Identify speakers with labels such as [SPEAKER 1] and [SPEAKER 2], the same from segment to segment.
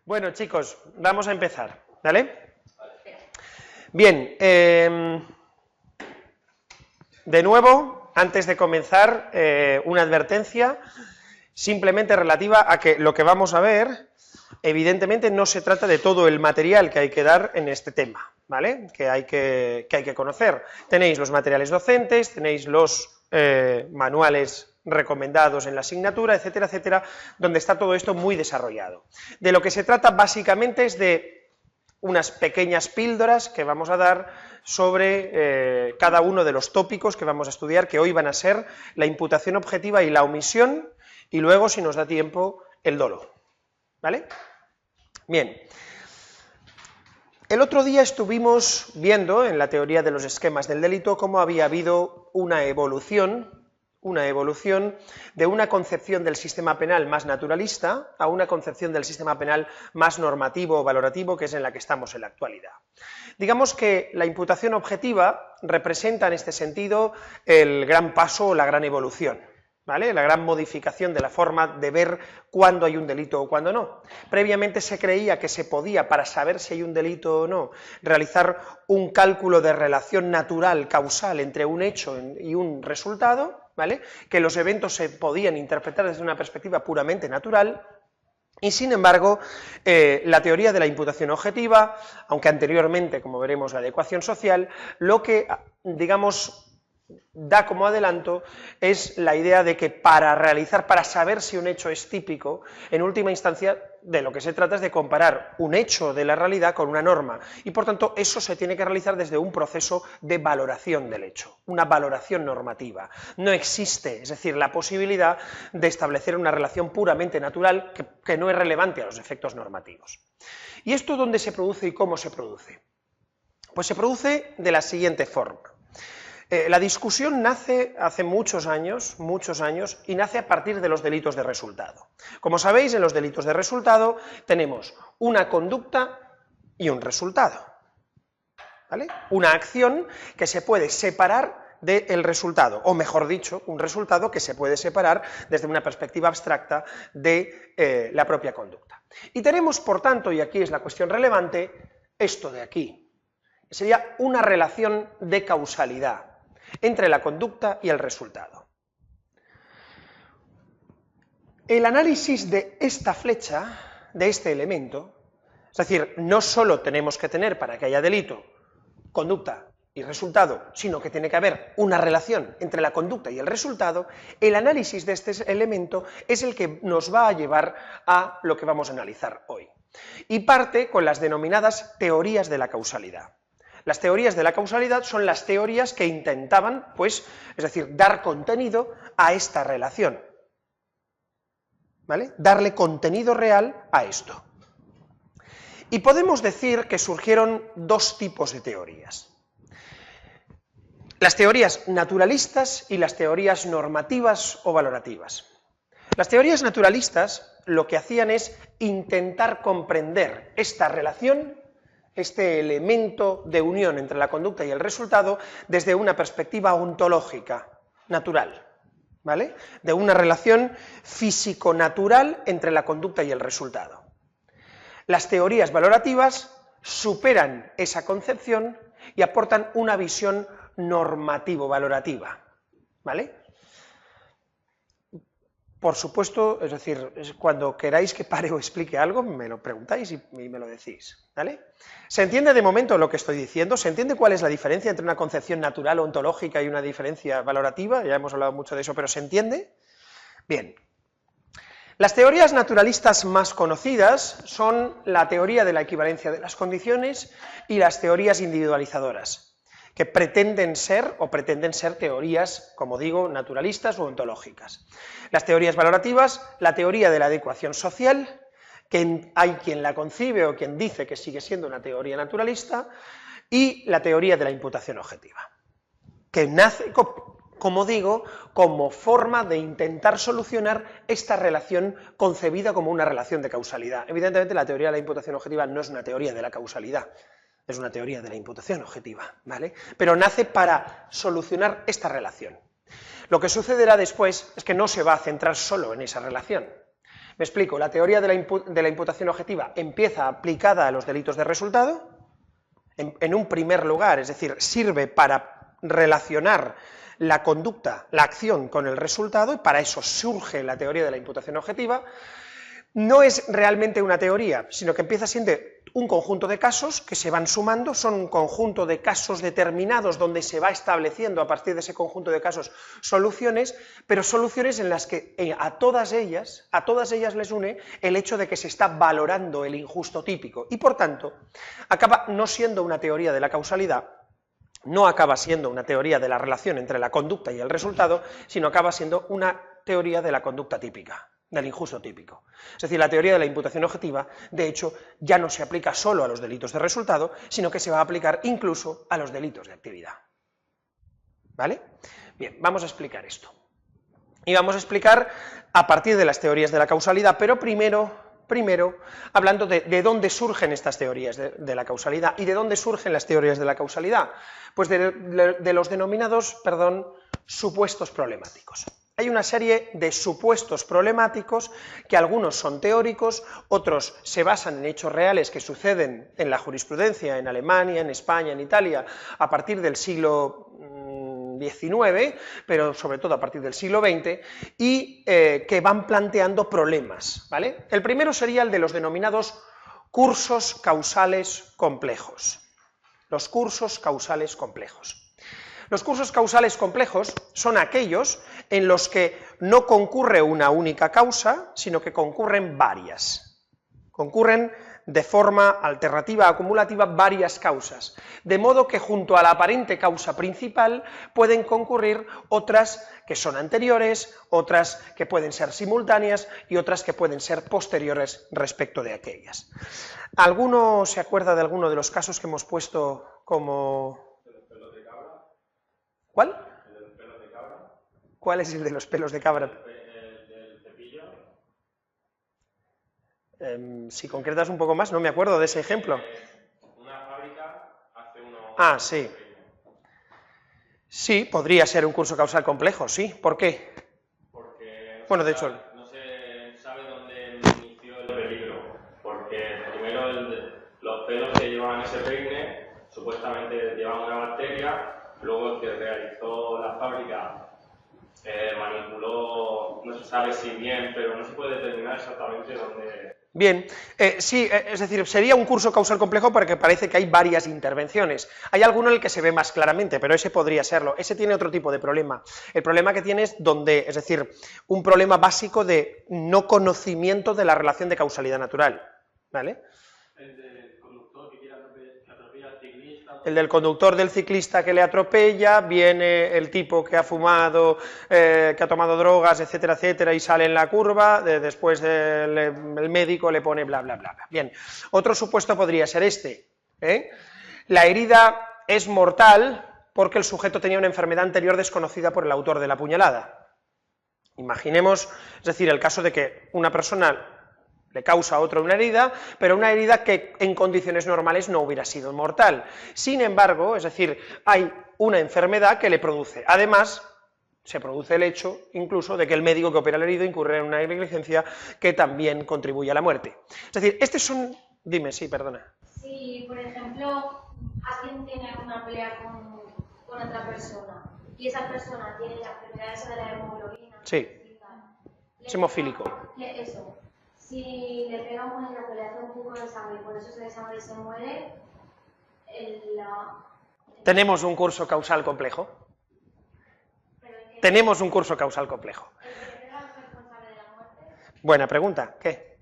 [SPEAKER 1] Bueno, chicos, vamos a empezar, ¿vale? Bien, de nuevo, antes de comenzar, una advertencia simplemente relativa a que lo que vamos a ver, evidentemente no se trata de todo el material que hay que dar en este tema, ¿vale? Que hay que conocer. Tenéis los materiales docentes, tenéis los manuales recomendados en la asignatura, etcétera, etcétera, donde está todo esto muy desarrollado. De lo que se trata básicamente es de unas pequeñas píldoras que vamos a dar sobre cada uno de los tópicos que vamos a estudiar, que hoy van a ser la imputación objetiva y la omisión, y luego, si nos da tiempo, el dolo, ¿vale? Bien. El otro día estuvimos viendo, en la teoría de los esquemas del delito, cómo había habido una evolución de una concepción del sistema penal más naturalista a una concepción del sistema penal más normativo o valorativo, que es en la que estamos en la actualidad. Digamos que la imputación objetiva representa en este sentido el gran paso o la gran evolución, ¿vale? La gran modificación de la forma de ver cuándo hay un delito o cuándo no. Previamente se creía que se podía, para saber si hay un delito o no, realizar un cálculo de relación natural, causal, entre un hecho y un resultado, ¿vale? Que los eventos se podían interpretar desde una perspectiva puramente natural, y sin embargo, la teoría de la imputación objetiva, aunque anteriormente, como veremos, la adecuación social, lo que, digamos, da como adelanto es la idea de que para saber si un hecho es típico, en última instancia de lo que se trata es de comparar un hecho de la realidad con una norma, y por tanto eso se tiene que realizar desde un proceso de valoración del hecho, una valoración normativa. No existe, es decir, la posibilidad de establecer una relación puramente natural que no es relevante a los efectos normativos. ¿Y esto dónde se produce y cómo se produce? Pues se produce de la siguiente forma. La discusión nace hace muchos años, y nace a partir de los delitos de resultado. Como sabéis, en los delitos de resultado tenemos una conducta y un resultado, ¿vale? Una acción que se puede separar del resultado, o mejor dicho, un resultado que se puede separar desde una perspectiva abstracta de la propia conducta. Y tenemos, por tanto, y aquí es la cuestión relevante, esto de aquí. Sería una relación de causalidad entre la conducta y el resultado. El análisis de esta flecha, de este elemento, es decir, no solo tenemos que tener, para que haya delito, conducta y resultado, sino que tiene que haber una relación entre la conducta y el resultado. El análisis de este elemento es el que nos va a llevar a lo que vamos a analizar hoy. Y parte con las denominadas teorías de la causalidad. Las teorías de la causalidad son las teorías que intentaban, pues, es decir, dar contenido a esta relación, ¿vale? Darle contenido real a esto. Y podemos decir que surgieron dos tipos de teorías. Las teorías naturalistas y las teorías normativas o valorativas. Las teorías naturalistas lo que hacían es intentar comprender esta relación, este elemento de unión entre la conducta y el resultado, desde una perspectiva ontológica, natural, ¿vale? De una relación físico-natural entre la conducta y el resultado. Las teorías valorativas superan esa concepción y aportan una visión normativo-valorativa, ¿vale? Por supuesto, es decir, cuando queráis que pare o explique algo, me lo preguntáis y me lo decís, ¿vale? ¿Se entiende de momento lo que estoy diciendo? ¿Se entiende cuál es la diferencia entre una concepción natural o ontológica y una diferencia valorativa? Ya hemos hablado mucho de eso, pero ¿se entiende? Bien. Las teorías naturalistas más conocidas son la teoría de la equivalencia de las condiciones y las teorías individualizadoras, que pretenden ser teorías, como digo, naturalistas o ontológicas. Las teorías valorativas, la teoría de la adecuación social, que hay quien la concibe o quien dice que sigue siendo una teoría naturalista, y la teoría de la imputación objetiva, que nace como digo, como forma de intentar solucionar esta relación concebida como una relación de causalidad. Evidentemente, la teoría de la imputación objetiva no es una teoría de la causalidad, es una teoría de la imputación objetiva, ¿vale? Pero nace para solucionar esta relación. Lo que sucederá después es que no se va a centrar solo en esa relación. Me explico, la teoría de la imputación objetiva empieza aplicada a los delitos de resultado, en un primer lugar, es decir, sirve para relacionar la conducta, la acción con el resultado, y para eso surge la teoría de la imputación objetiva. No es realmente una teoría, sino que empieza siendo un conjunto de casos que se van sumando, son un conjunto de casos determinados donde se va estableciendo a partir de ese conjunto de casos soluciones, pero soluciones en las que a todas ellas les une el hecho de que se está valorando el injusto típico, y por tanto acaba no siendo una teoría de la causalidad, no acaba siendo una teoría de la relación entre la conducta y el resultado, sino acaba siendo una teoría de la conducta típica, del injusto típico. Es decir, la teoría de la imputación objetiva, de hecho, ya no se aplica solo a los delitos de resultado, sino que se va a aplicar incluso a los delitos de actividad. ¿Vale? Bien, vamos a explicar esto. Y vamos a explicar a partir de las teorías de la causalidad, pero primero hablando de dónde surgen estas teorías de la causalidad. ¿Y de dónde surgen las teorías de la causalidad? Pues de los denominados, supuestos problemáticos. Hay una serie de supuestos problemáticos que algunos son teóricos, otros se basan en hechos reales que suceden en la jurisprudencia, en Alemania, en España, en Italia, a partir del siglo XIX, pero sobre todo a partir del siglo XX, y que van planteando problemas, ¿vale? El primero sería el de los denominados cursos causales complejos. Los cursos causales complejos. Los cursos causales complejos son aquellos en los que no concurre una única causa, sino que concurren varias. Concurren de forma alternativa, acumulativa, varias causas, de modo que junto a la aparente causa principal pueden concurrir otras que son anteriores, otras que pueden ser simultáneas y otras que pueden ser posteriores respecto de aquellas. ¿Alguno se acuerda de alguno de los casos que hemos puesto como... ¿Cuál? ¿El de los pelos de cabra? ¿Cuál es el de los pelos de cabra?
[SPEAKER 2] ¿El del cepillo?
[SPEAKER 1] Si concretas un poco más, no me acuerdo de ese ejemplo.
[SPEAKER 2] Una fábrica hace unos...
[SPEAKER 1] Ah, sí. Sí, podría ser un curso causal complejo, sí. ¿Por qué?
[SPEAKER 2] Porque
[SPEAKER 1] bueno, de hecho...
[SPEAKER 2] no se sabe dónde inició el peligro. Porque primero los pelos que llevaban ese peine supuestamente llevaban una bacteria. Luego el que realizó la fábrica manipuló, no se sabe si bien, pero no se puede determinar exactamente dónde...
[SPEAKER 1] Bien, sí, es decir, sería un curso causal complejo porque parece que hay varias intervenciones. Hay alguno en el que se ve más claramente, pero ese podría serlo. Ese tiene otro tipo de problema. El problema que tiene es es decir, un problema básico de no conocimiento de la relación de causalidad natural, ¿vale? El del conductor del ciclista que le atropella, viene el tipo que ha fumado, que ha tomado drogas, etcétera, etcétera, y sale en la curva, después el médico le pone bla, bla, bla, bla. Bien, otro supuesto podría ser este, ¿eh? La herida es mortal porque el sujeto tenía una enfermedad anterior desconocida por el autor de la puñalada. Imaginemos, es decir, el caso de que una persona le causa a otro una herida, pero una herida que en condiciones normales no hubiera sido mortal. Sin embargo, es decir, hay una enfermedad que le produce. Además, se produce el hecho, incluso, de que el médico que opera al herido incurre en una negligencia que también contribuye a la muerte. Es decir, estos son... Dime, sí, perdona.
[SPEAKER 3] Si, por ejemplo, alguien tiene una pelea con otra persona y esa persona tiene la enfermedad esa de la hemoglobina...
[SPEAKER 1] Sí, es hemofílico.
[SPEAKER 3] Eso. Si le pegamos en la pelea hace un poco de sangre y por eso se desangre y se muere,
[SPEAKER 1] tenemos un curso causal complejo. Tenemos un curso causal complejo. Buena pregunta. ¿Qué?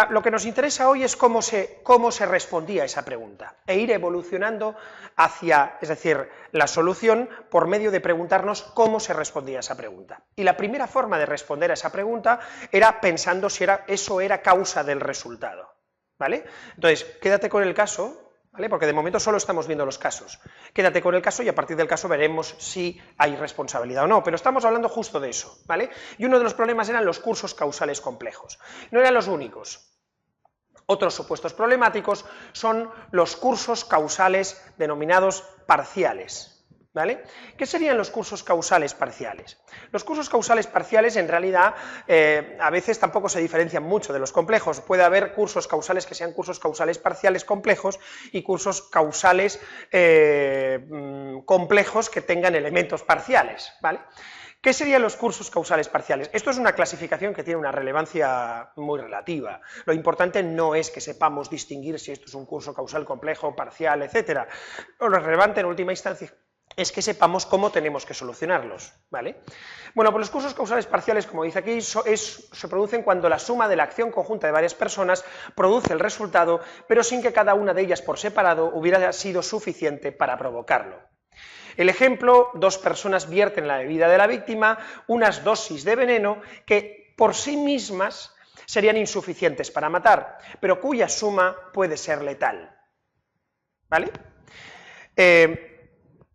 [SPEAKER 1] Lo que nos interesa hoy es cómo se respondía a esa pregunta e ir evolucionando hacia, es decir, la solución por medio de preguntarnos cómo se respondía a esa pregunta. Y la primera forma de responder a esa pregunta era pensando si eso era causa del resultado, ¿vale? Entonces, quédate con el caso ¿vale? Porque de momento solo estamos viendo los casos. Quédate con el caso y a partir del caso veremos si hay responsabilidad o no, pero estamos hablando justo de eso, ¿vale? Y uno de los problemas eran los cursos causales complejos. No eran los únicos. Otros supuestos problemáticos son los cursos causales denominados parciales, ¿vale? ¿Qué serían los cursos causales parciales? Los cursos causales parciales en realidad a veces tampoco se diferencian mucho de los complejos. Puede haber cursos causales que sean cursos causales parciales complejos y cursos causales complejos que tengan elementos parciales, ¿vale? ¿Qué serían los cursos causales parciales? Esto es una clasificación que tiene una relevancia muy relativa. Lo importante no es que sepamos distinguir si esto es un curso causal complejo, parcial, etc. Lo relevante en última instancia es que sepamos cómo tenemos que solucionarlos, ¿vale? Bueno, pues los cursos causales parciales, como dice aquí, se producen cuando la suma de la acción conjunta de varias personas produce el resultado, pero sin que cada una de ellas por separado hubiera sido suficiente para provocarlo. El ejemplo: dos personas vierten en la bebida de la víctima unas dosis de veneno que por sí mismas serían insuficientes para matar, pero cuya suma puede ser letal, ¿vale?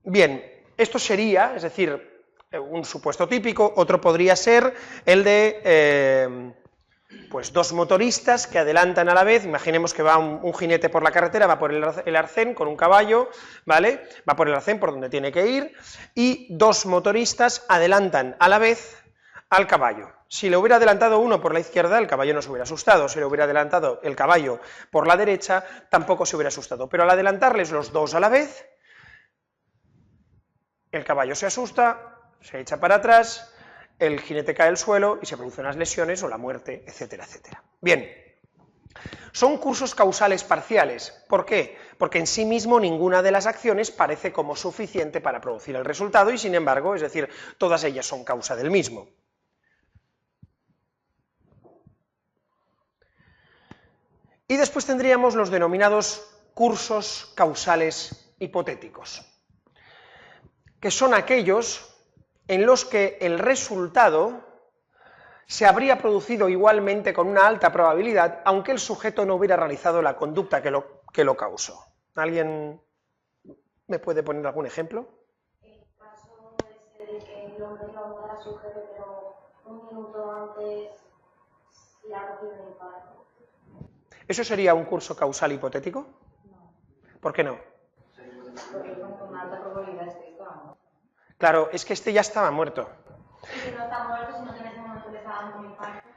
[SPEAKER 1] Bien, esto sería, es decir, un supuesto típico. Otro podría ser el de pues dos motoristas que adelantan a la vez. Imaginemos que va un jinete por la carretera, va por el arcén con un caballo, ¿vale? Va por el arcén por donde tiene que ir, y dos motoristas adelantan a la vez al caballo. Si le hubiera adelantado uno por la izquierda, el caballo no se hubiera asustado. Si le hubiera adelantado el caballo por la derecha, tampoco se hubiera asustado. Pero al adelantarles los dos a la vez, el caballo se asusta, se echa para atrás, el jinete cae al suelo y se producen unas lesiones o la muerte, etcétera, etcétera. Bien, son cursos causales parciales. ¿Por qué? Porque en sí mismo ninguna de las acciones parece como suficiente para producir el resultado y, sin embargo, es decir, todas ellas son causa del mismo. Y después tendríamos los denominados cursos causales hipotéticos, que son aquellos en los que el resultado se habría producido igualmente con una alta probabilidad, aunque el sujeto no hubiera realizado la conducta que lo causó. ¿Alguien me puede poner algún ejemplo?
[SPEAKER 3] El caso ese de que el hombre iba a matar a su jefe, pero un minuto antes le ha cogido el infarto.
[SPEAKER 1] ¿Eso sería un curso causal hipotético?
[SPEAKER 3] No.
[SPEAKER 1] ¿Por qué no?
[SPEAKER 3] Porque con una alta probabilidad es esto, ¿no?
[SPEAKER 1] Claro, es que este ya estaba muerto.
[SPEAKER 3] Y que no está muerto, sino que en ese momento le está dando un infarto.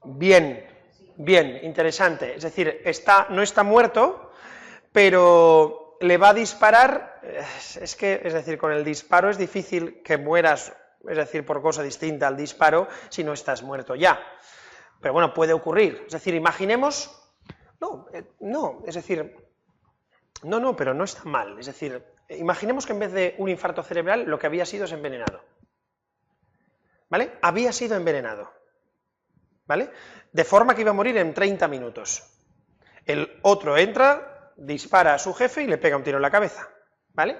[SPEAKER 1] Bien, interesante. Es decir, no está muerto, pero le va a disparar. Es decir, con el disparo es difícil que mueras, es decir, por cosa distinta al disparo, si no estás muerto ya. Pero bueno, puede ocurrir. Es decir, imaginemos. Pero no está mal. Es decir, imaginemos que en vez de un infarto cerebral, lo que había sido es envenenado. ¿Vale? Había sido envenenado. ¿Vale? De forma que iba a morir en 30 minutos. El otro entra, dispara a su jefe y le pega un tiro en la cabeza. ¿Vale?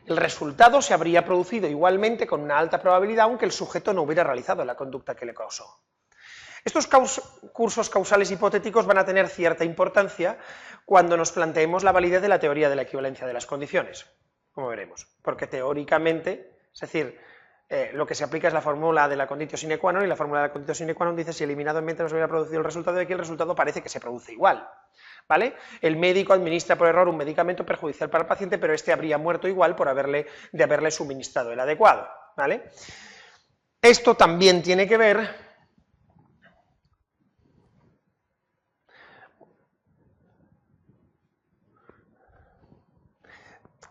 [SPEAKER 1] El resultado se habría producido igualmente con una alta probabilidad, aunque el sujeto no hubiera realizado la conducta que le causó. Estos cursos causales hipotéticos van a tener cierta importancia cuando nos planteemos la validez de la teoría de la equivalencia de las condiciones, como veremos, porque teóricamente, es decir, lo que se aplica es la fórmula de la conditio sine qua non, y la fórmula de la conditio sine qua non dice: si eliminado en mente no se hubiera producido el resultado de aquí, el resultado parece que se produce igual, ¿vale? El médico administra por error un medicamento perjudicial para el paciente, pero este habría muerto igual por haberle suministrado el adecuado, ¿vale? Esto también tiene que ver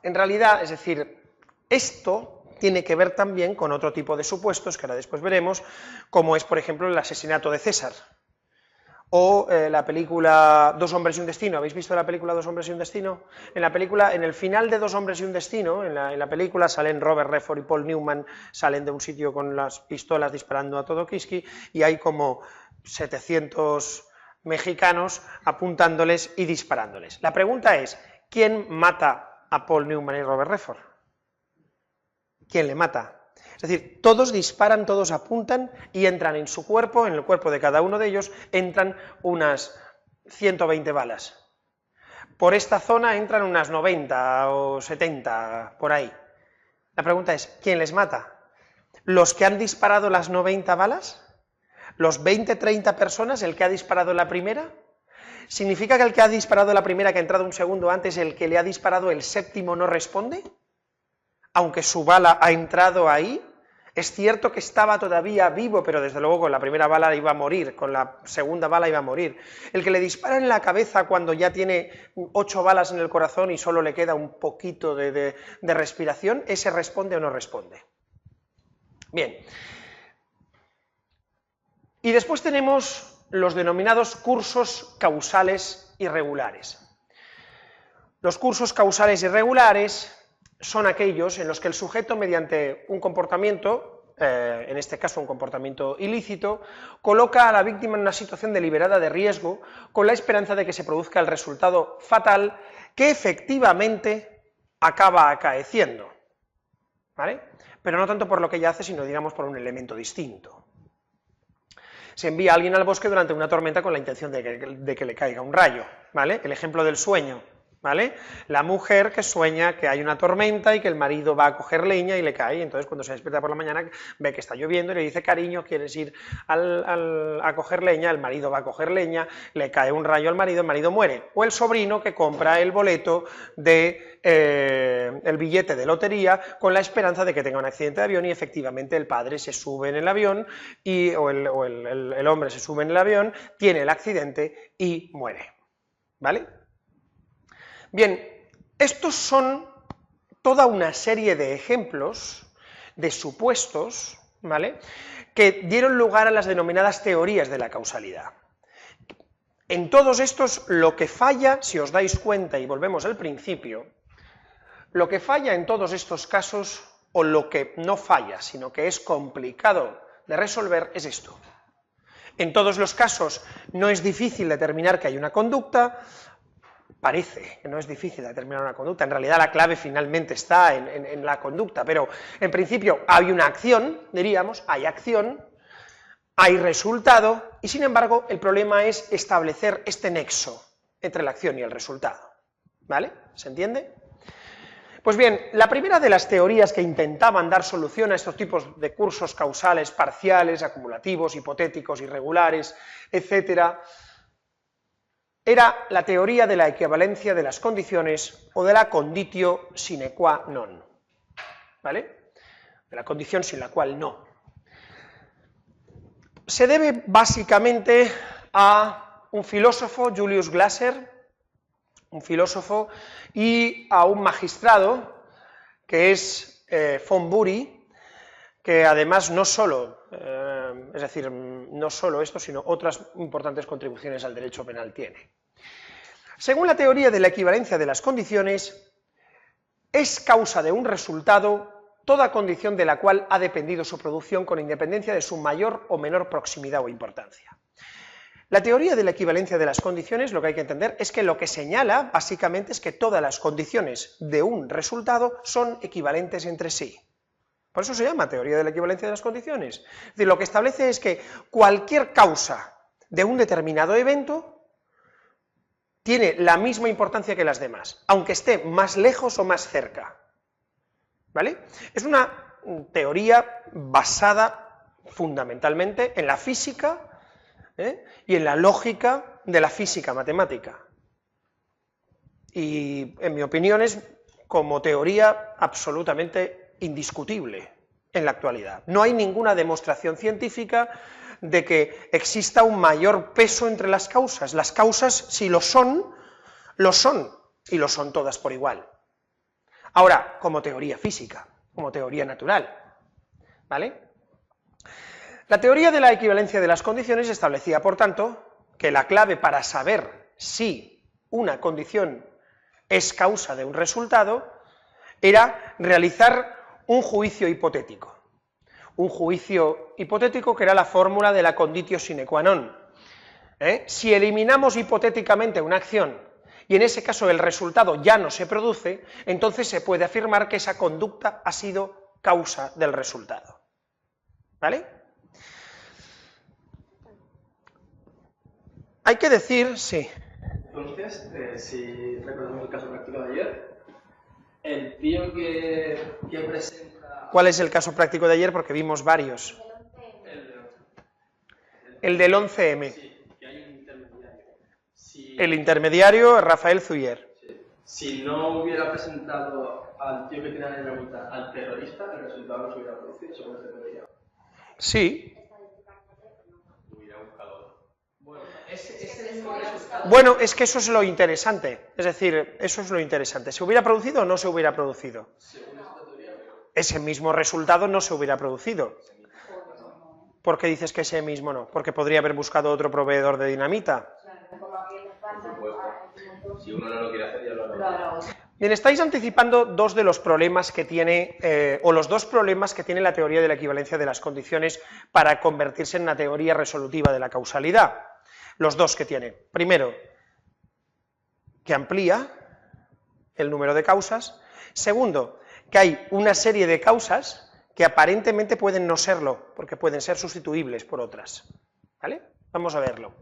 [SPEAKER 1] en realidad, es decir, esto tiene que ver también con otro tipo de supuestos que ahora después veremos, como es, por ejemplo, el asesinato de César, o la película Dos hombres y un destino. ¿Habéis visto la película Dos hombres y un destino? En el final de Dos hombres y un destino, en la película salen Robert Redford y Paul Newman, salen de un sitio con las pistolas disparando a todo Kiski, y hay como 700 mexicanos apuntándoles y disparándoles. La pregunta es: ¿quién mata a Paul Newman y Robert Redford? ¿Quién le mata? Es decir, todos disparan, todos apuntan y entran en su cuerpo, en el cuerpo de cada uno de ellos, entran unas 120 balas. por esta zona entran unas 90 o 70, por ahí. La pregunta es, ¿quién les mata? ¿Los que han disparado las 90 balas? ¿Los 20, 30 personas, el que ha disparado la primera? ¿Significa que el que ha disparado la primera, que ha entrado un segundo antes, el que le ha disparado el séptimo no responde? Aunque su bala ha entrado ahí. Es cierto que estaba todavía vivo, pero desde luego con la primera bala iba a morir, con la segunda bala iba a morir. El que le dispara en la cabeza cuando ya tiene 8 balas en el corazón y solo le queda un poquito de respiración, ¿ese responde o no responde? Bien. Y después tenemos los denominados cursos causales irregulares. Los cursos causales irregulares son aquellos en los que el sujeto, mediante un comportamiento, en este caso un comportamiento ilícito, coloca a la víctima en una situación deliberada de riesgo con la esperanza de que se produzca el resultado fatal que efectivamente acaba acaeciendo, ¿vale? Pero no tanto por lo que ella hace, sino digamos por un elemento distinto. Se envía a alguien al bosque durante una tormenta con la intención de que le caiga un rayo, ¿vale? El ejemplo del sueño, ¿vale? La mujer que sueña que hay una tormenta y que el marido va a coger leña y le cae, entonces cuando se despierta por la mañana ve que está lloviendo y le dice, cariño, ¿quieres ir a coger leña? El marido va a coger leña, le cae un rayo al marido, el marido muere. O el sobrino que compra el boleto el billete de lotería con la esperanza de que tenga un accidente de avión y efectivamente el padre se sube en el avión o el hombre se sube en el avión, tiene el accidente y muere, ¿vale? Bien, estos son toda una serie de ejemplos, de supuestos, ¿vale?, que dieron lugar a las denominadas teorías de la causalidad. En todos estos, lo que falla, si os dais cuenta, y volvemos al principio, lo que falla en todos estos casos, o lo que no falla, sino que es complicado de resolver, es esto. En todos los casos no es difícil determinar que hay una conducta. Parece que no es difícil determinar una conducta, en realidad la clave finalmente está en la conducta, pero en principio hay una acción, diríamos, hay acción, hay resultado, y sin embargo el problema es establecer este nexo entre la acción y el resultado, ¿vale? ¿Se entiende? Pues bien, la primera de las teorías que intentaban dar solución a estos tipos de cursos causales parciales, acumulativos, hipotéticos, irregulares, etcétera, era la teoría de la equivalencia de las condiciones o de la conditio sine qua non, ¿vale? De la condición sin la cual no. Se debe básicamente a un filósofo, Julius Glasser, un filósofo, y a un magistrado, que es von Bury, que además no solo, es decir, no solo esto, sino otras importantes contribuciones al derecho penal tiene. Según la teoría de la equivalencia de las condiciones, es causa de un resultado toda condición de la cual ha dependido su producción con independencia de su mayor o menor proximidad o importancia. La teoría de la equivalencia de las condiciones, lo que hay que entender es que lo que señala, básicamente, es que todas las condiciones de un resultado son equivalentes entre sí. Por eso se llama teoría de la equivalencia de las condiciones. Es decir, lo que establece es que cualquier causa de un determinado evento tiene la misma importancia que las demás, aunque esté más lejos o más cerca, ¿vale? Es una teoría basada fundamentalmente en la física y en la lógica de la física matemática. Y, en mi opinión, es como teoría absolutamente indiscutible en la actualidad. No hay ninguna demostración científica de que exista un mayor peso entre las causas. Las causas, si lo son, y lo son todas por igual. Ahora, como teoría física, como teoría natural, ¿vale? La teoría de la equivalencia de las condiciones establecía, por tanto, que la clave para saber si una condición es causa de un resultado era realizar un juicio hipotético. Un juicio hipotético que era la fórmula de la conditio sine qua non. Si eliminamos hipotéticamente una acción y en ese caso el resultado ya no se produce, entonces se puede afirmar que esa conducta ha sido causa del resultado. ¿Vale?
[SPEAKER 2] Hay que decir, sí.
[SPEAKER 4] entonces, si recordamos el caso práctico de ayer, el tío que presenta...
[SPEAKER 1] ¿Cuál es el caso práctico de ayer? Porque vimos varios. El del 11M.
[SPEAKER 4] Sí, que hay un intermediario.
[SPEAKER 1] El intermediario, Rafael Zuyer.
[SPEAKER 4] Sí. Si no hubiera presentado al tío que tiene la dinamita al terrorista, el resultado no se hubiera producido, según este teoría.
[SPEAKER 1] Sí.
[SPEAKER 2] Hubiera buscado.
[SPEAKER 4] Bueno, ese mismo resultado...
[SPEAKER 1] Bueno, es que eso es lo interesante. Es decir, eso es lo interesante. ¿Se hubiera producido o no se hubiera producido?
[SPEAKER 4] Según esta teoría,
[SPEAKER 1] Ese mismo resultado no se hubiera producido. ¿Por qué dices que ese mismo no? Porque podría haber buscado otro proveedor de dinamita.
[SPEAKER 2] Si uno no lo quiere hacer, ya lo hará.
[SPEAKER 1] Bien, estáis anticipando dos de los problemas que tiene, o los dos problemas que tiene la teoría de la equivalencia de las condiciones para convertirse en una teoría resolutiva de la causalidad. Los dos que tiene. Primero, que amplía el número de causas. Segundo, que hay una serie de causas que aparentemente pueden no serlo, porque pueden ser sustituibles por otras. ¿Vale? Vamos a verlo.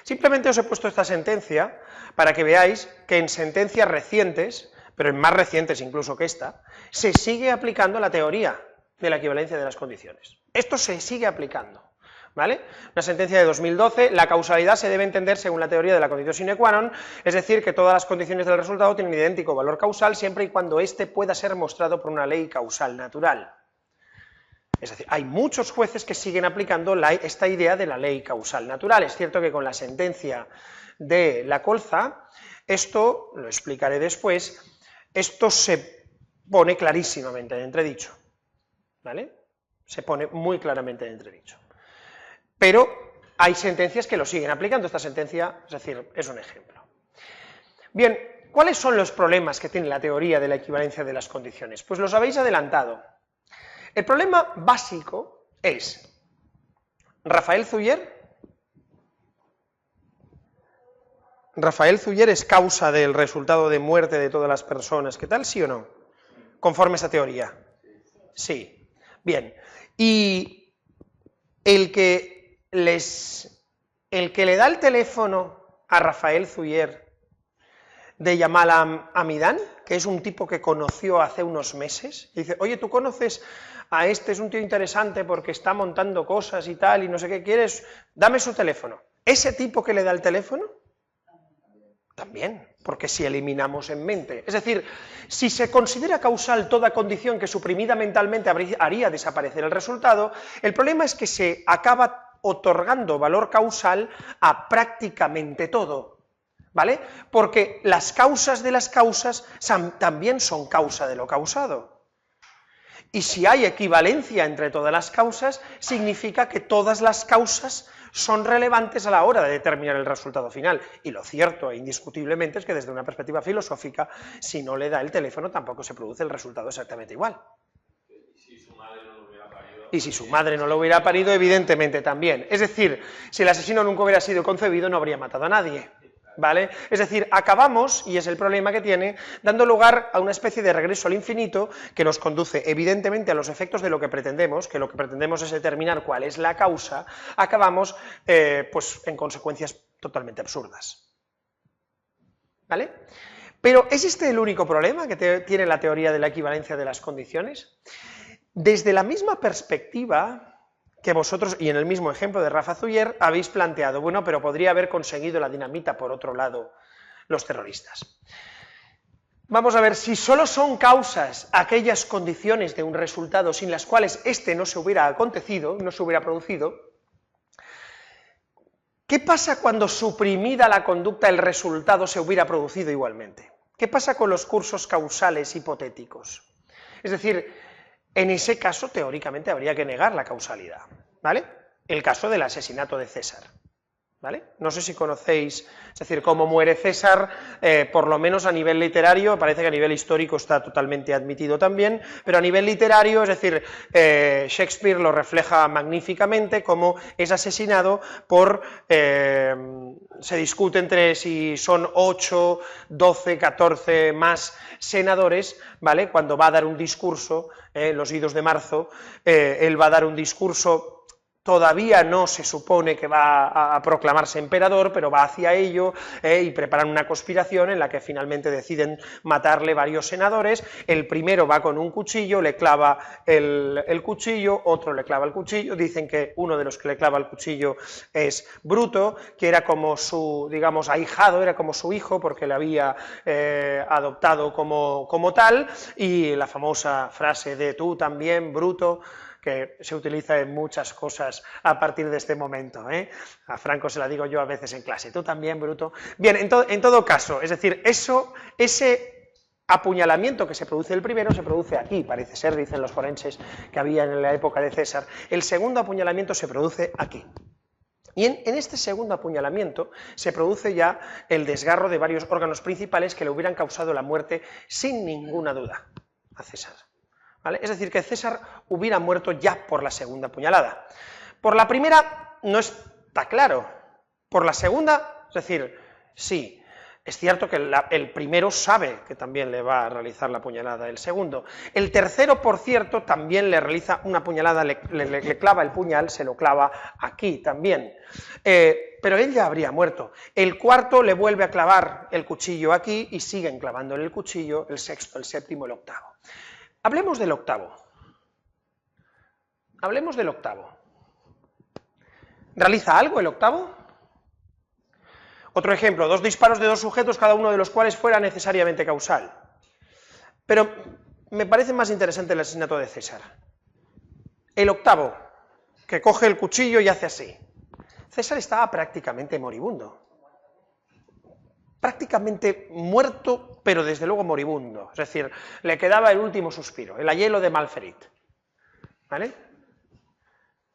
[SPEAKER 1] Simplemente os he puesto esta sentencia para que veáis que en sentencias recientes, pero en más recientes incluso que esta, se sigue aplicando la teoría de la equivalencia de las condiciones. Esto se sigue aplicando. ¿Vale? Una sentencia de 2012, la causalidad se debe entender según la teoría de la condición sine qua non, es decir, que todas las condiciones del resultado tienen idéntico valor causal siempre y cuando éste pueda ser mostrado por una ley causal natural. Es decir, hay muchos jueces que siguen aplicando esta idea de la ley causal natural. Es cierto que con la sentencia de la Colza, esto, lo explicaré después, esto se pone clarísimamente en entredicho. ¿Vale? Se pone muy claramente en entredicho. Pero hay sentencias que lo siguen aplicando, esta sentencia, es decir, es un ejemplo. Bien, ¿cuáles son los problemas que tiene la teoría de la equivalencia de las condiciones? Pues los habéis adelantado. El problema básico es, Rafael Zuyer es causa del resultado de muerte de todas las personas, ¿qué tal? ¿Sí o no? Conforme a esa teoría. Sí. Bien. Y el que le da el teléfono a Rafael Zuyer de Yamal Hamidán, que es un tipo que conoció hace unos meses, y dice, oye, ¿tú conoces a este? Es un tío interesante porque está montando cosas y tal, y no sé qué quieres, dame su teléfono. ¿Ese tipo que le da el teléfono? También, porque si eliminamos en mente, es decir, si se considera causal toda condición que suprimida mentalmente haría desaparecer el resultado, el problema es que se acaba otorgando valor causal a prácticamente todo, ¿vale? Porque las causas de las causas también son causa de lo causado. Y si hay equivalencia entre todas las causas, significa que todas las causas son relevantes a la hora de determinar el resultado final. Y lo cierto e indiscutiblemente es que desde una perspectiva filosófica, si no le da el teléfono, tampoco se produce el resultado exactamente igual. Y si su madre no lo hubiera parido, evidentemente también. Es decir, si el asesino nunca hubiera sido concebido, no habría matado a nadie. ¿Vale? Es decir, acabamos, y es el problema que tiene, dando lugar a una especie de regreso al infinito que nos conduce evidentemente a los efectos de lo que pretendemos, que lo que pretendemos es determinar cuál es la causa, acabamos pues en consecuencias totalmente absurdas. ¿Vale? Pero ¿es este el único problema que tiene la teoría de la equivalencia de las condiciones? Desde la misma perspectiva que vosotros, y en el mismo ejemplo de Rafa Zuyer, habéis planteado, bueno, pero podría haber conseguido la dinamita por otro lado los terroristas. Vamos a ver, si solo son causas aquellas condiciones de un resultado sin las cuales este no se hubiera acontecido, no se hubiera producido, ¿qué pasa cuando suprimida la conducta el resultado se hubiera producido igualmente? ¿Qué pasa con los cursos causales hipotéticos? Es decir, en ese caso, teóricamente, habría que negar la causalidad, ¿vale? El caso del asesinato de César, ¿vale? No sé si conocéis, es decir, cómo muere César, por lo menos a nivel literario, parece que a nivel histórico está totalmente admitido también, pero a nivel literario, es decir, Shakespeare lo refleja magníficamente, cómo es asesinado por, se discute entre si son 8, 12, 14 más senadores, ¿vale? Cuando va a dar un discurso, los idos de marzo, él va a dar un discurso todavía no se supone que va a proclamarse emperador, pero va hacia ello y preparan una conspiración en la que finalmente deciden matarle varios senadores. El primero va con un cuchillo, le clava el cuchillo, otro le clava el cuchillo, dicen que uno de los que le clava el cuchillo es Bruto, que era como su, digamos, ahijado, era como su hijo, porque le había adoptado como tal, y la famosa frase de tú también, Bruto, que se utiliza en muchas cosas a partir de este momento, ¿eh? A Franco se la digo yo a veces en clase, tú también, Bruto. Bien, en todo caso, es decir, ese apuñalamiento que se produce el primero se produce aquí, parece ser, dicen los forenses, que había en la época de César. El segundo apuñalamiento se produce aquí. Y en este segundo apuñalamiento se produce ya el desgarro de varios órganos principales que le hubieran causado la muerte sin ninguna duda a César. ¿Vale? Es decir, que César hubiera muerto ya por la segunda puñalada. Por la primera no está claro. Por la segunda, es decir, sí, es cierto que el primero sabe que también le va a realizar la puñalada el segundo. El tercero, por cierto, también le realiza una puñalada, le clava el puñal, se lo clava aquí también. Pero él ya habría muerto. El cuarto le vuelve a clavar el cuchillo aquí y siguen clavándole el cuchillo, el sexto, el séptimo, el octavo. Hablemos del octavo. Hablemos del octavo. ¿Realiza algo el octavo? Otro ejemplo, 2 disparos de 2 sujetos, cada uno de los cuales fuera necesariamente causal. Pero me parece más interesante el asesinato de César. El octavo, que coge el cuchillo y hace así. César estaba prácticamente moribundo. Prácticamente muerto, pero desde luego moribundo. Es decir, le quedaba el último suspiro, el ayelo de malferit. ¿Vale?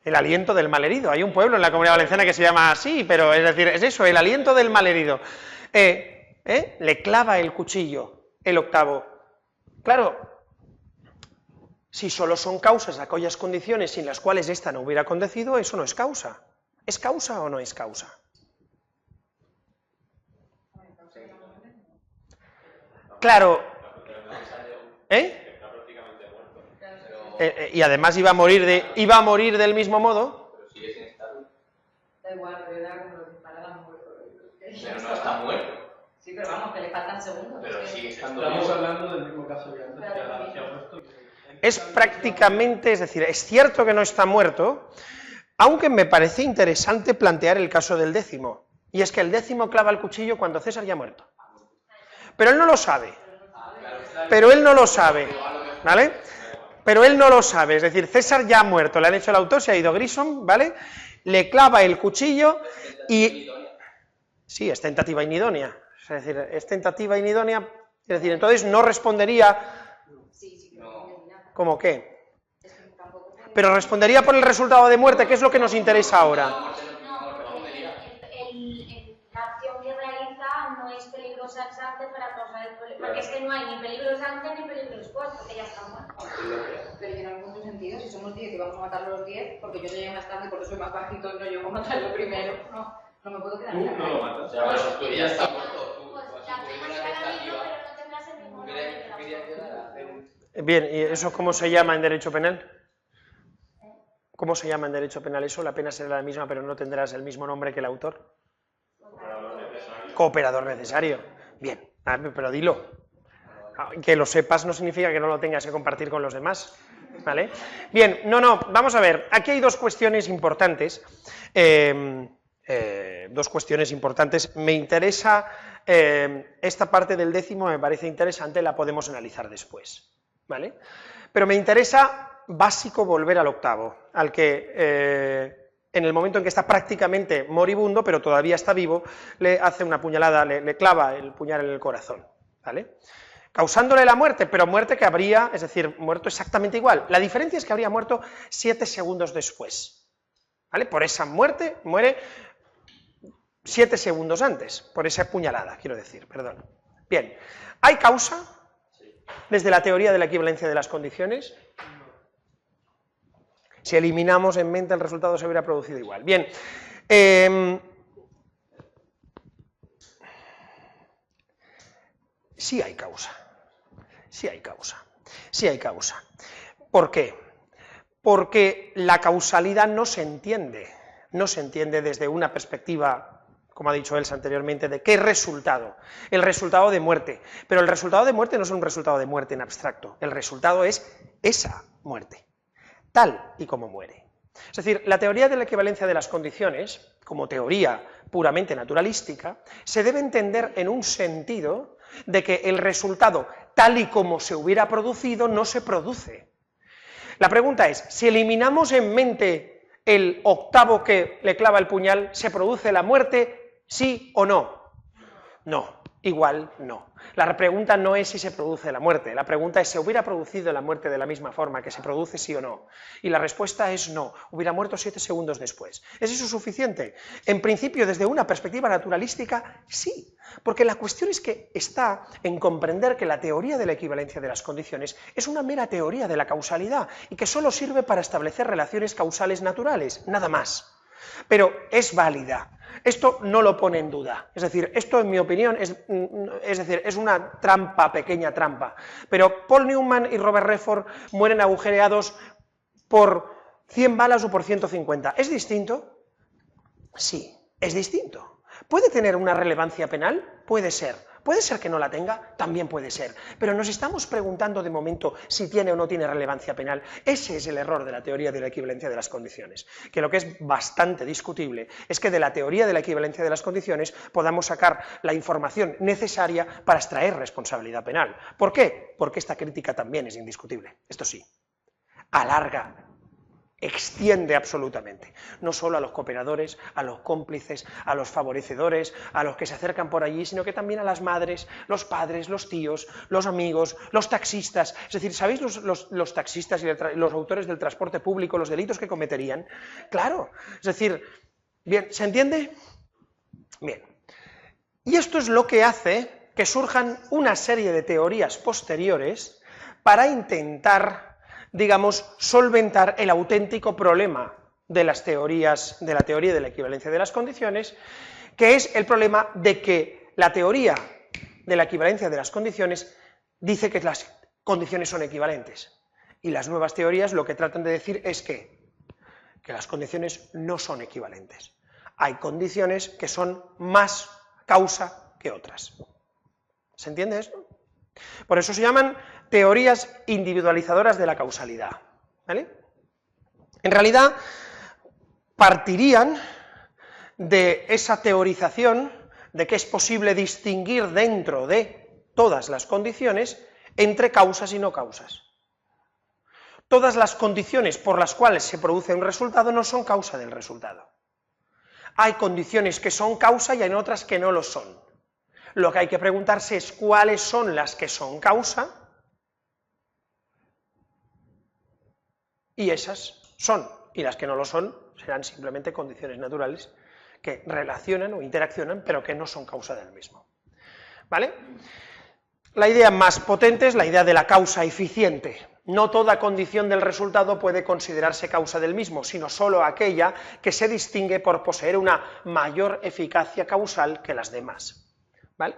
[SPEAKER 1] El aliento del malherido. Hay un pueblo en la Comunidad Valenciana que se llama así, pero es decir, es eso, el aliento del malherido. Le clava el cuchillo, el octavo. Claro, si solo son causas aquellas condiciones sin las cuales ésta no hubiera acontecido, eso no es causa. ¿Es causa o no es causa? Claro, y además iba a morir del mismo modo.
[SPEAKER 5] Pero sigue sin estar.
[SPEAKER 6] Da igual, pero era como lo disparaban muerto.
[SPEAKER 5] Pero no está muerto.
[SPEAKER 6] Sí, pero vamos, que le faltan segundos.
[SPEAKER 5] Pero sigue estando
[SPEAKER 4] Estamos
[SPEAKER 5] vivo.
[SPEAKER 4] hablando del mismo caso que antes, que ha puesto.
[SPEAKER 1] Es prácticamente, es decir, es cierto que no está muerto, aunque me parece interesante plantear el caso del décimo, y es que el décimo clava el cuchillo cuando César ya ha muerto. Pero él no lo sabe, ¿vale? Pero él no lo sabe, es decir, César ya ha muerto, le han hecho la autopsia, ha ido Grissom, ¿vale? Le clava el cuchillo y... Sí, es tentativa inidónea, es decir, es tentativa inidónea, es decir, entonces no respondería... ¿Cómo qué? Pero respondería por el resultado de muerte, que es lo que nos interesa ahora.
[SPEAKER 3] La acción que realiza no es peligrosante para causar el problema, porque es que no hay ni peligrosante ni peligrosante, porque ya está muerto.
[SPEAKER 6] Pero yo no hay mucho sentido, si somos 10 y vamos a matar los 10, porque yo llegué más tarde, porque soy más bajito y no llego a matarlo primero. No me puedo quedar en la
[SPEAKER 4] No lo matas.
[SPEAKER 5] Ya, pero tú ya está muerto.
[SPEAKER 3] Pues la pena será la misma, pero no tendrás el mismo nombre que la otra.
[SPEAKER 1] Bien, ¿y eso cómo se llama en derecho penal? ¿Cómo se llama en derecho penal eso? La pena será la misma, pero no tendrás el mismo nombre que el autor. Cooperador necesario. Bien, pero dilo. Que lo sepas no significa que no lo tengas que compartir con los demás, ¿vale? Bien, vamos a ver, aquí hay dos cuestiones importantes. Me interesa, esta parte del décimo me parece interesante, la podemos analizar después, ¿vale? Pero me interesa básico volver al octavo, al que en el momento en que está prácticamente moribundo, pero todavía está vivo, le hace una puñalada, le clava el puñal en el corazón, ¿vale? Causándole la muerte, pero muerte que habría, es decir, muerto exactamente igual. La diferencia es que habría muerto 7 segundos después, ¿vale? Por esa muerte muere 7 segundos antes, por esa puñalada, quiero decir, perdón. Bien, ¿hay causa desde la teoría de la equivalencia de las condiciones? Si eliminamos en mente el resultado se hubiera producido igual. Bien, sí hay causa. ¿Por qué? porque la causalidad no se entiende desde una perspectiva, como ha dicho Elsa anteriormente, de qué resultado, el resultado de muerte, pero el resultado de muerte no es un resultado de muerte en abstracto, el resultado es esa muerte, tal y como muere. Es decir, la teoría de la equivalencia de las condiciones, como teoría puramente naturalística, se debe entender en un sentido de que el resultado, tal y como se hubiera producido, no se produce. La pregunta es, si eliminamos en mente el octavo que le clava el puñal, ¿se produce la muerte, sí o no? No, igual no. La pregunta no es si se produce la muerte, la pregunta es, ¿se hubiera producido la muerte de la misma forma que se produce, sí o no? Y la respuesta es no, hubiera muerto 7 segundos después. ¿Es eso suficiente? En principio, desde una perspectiva naturalística, sí, porque la cuestión es que está en comprender que la teoría de la equivalencia de las condiciones es una mera teoría de la causalidad y que solo sirve para establecer relaciones causales naturales, nada más. Pero es válida. Esto no lo pone en duda, es decir, esto en mi opinión es una trampa, pequeña trampa, pero Paul Newman y Robert Redford mueren agujereados por 100 balas o por 150. ¿Es distinto? Sí, es distinto. ¿Puede tener una relevancia penal? Puede ser. ¿Puede ser que no la tenga? También puede ser. Pero nos estamos preguntando de momento si tiene o no tiene relevancia penal. Ese es el error de la teoría de la equivalencia de las condiciones. Que lo que es bastante discutible es que de la teoría de la equivalencia de las condiciones podamos sacar la información necesaria para extraer responsabilidad penal. ¿Por qué? Porque esta crítica también es indiscutible. Esto sí, alarga, extiende absolutamente, no solo a los cooperadores, a los cómplices, a los favorecedores, a los que se acercan por allí, sino que también a las madres, los padres, los tíos, los amigos, los taxistas. Es decir, ¿sabéis los taxistas y los autores del transporte público, los delitos que cometerían? Claro, es decir, bien, ¿se entiende? Bien. Y esto es lo que hace que surjan una serie de teorías posteriores para intentar, digamos, solventar el auténtico problema de las teorías, de la teoría de la equivalencia de las condiciones, que es el problema de que la teoría de la equivalencia de las condiciones dice que las condiciones son equivalentes, y las nuevas teorías lo que tratan de decir es que las condiciones no son equivalentes. Hay condiciones que son más causa que otras. ¿Se entiende esto? Por eso se llaman teorías individualizadoras de la causalidad, ¿vale? En realidad, partirían de esa teorización de que es posible distinguir dentro de todas las condiciones entre causas y no causas. Todas las condiciones por las cuales se produce un resultado no son causa del resultado. Hay condiciones que son causa y hay otras que no lo son. Lo que hay que preguntarse es cuáles son las que son causa, y esas son, y las que no lo son serán simplemente condiciones naturales que relacionan o interaccionan, pero que no son causa del mismo. ¿Vale? La idea más potente es la idea de la causa eficiente. No toda condición del resultado puede considerarse causa del mismo, sino solo aquella que se distingue por poseer una mayor eficacia causal que las demás. ¿Vale?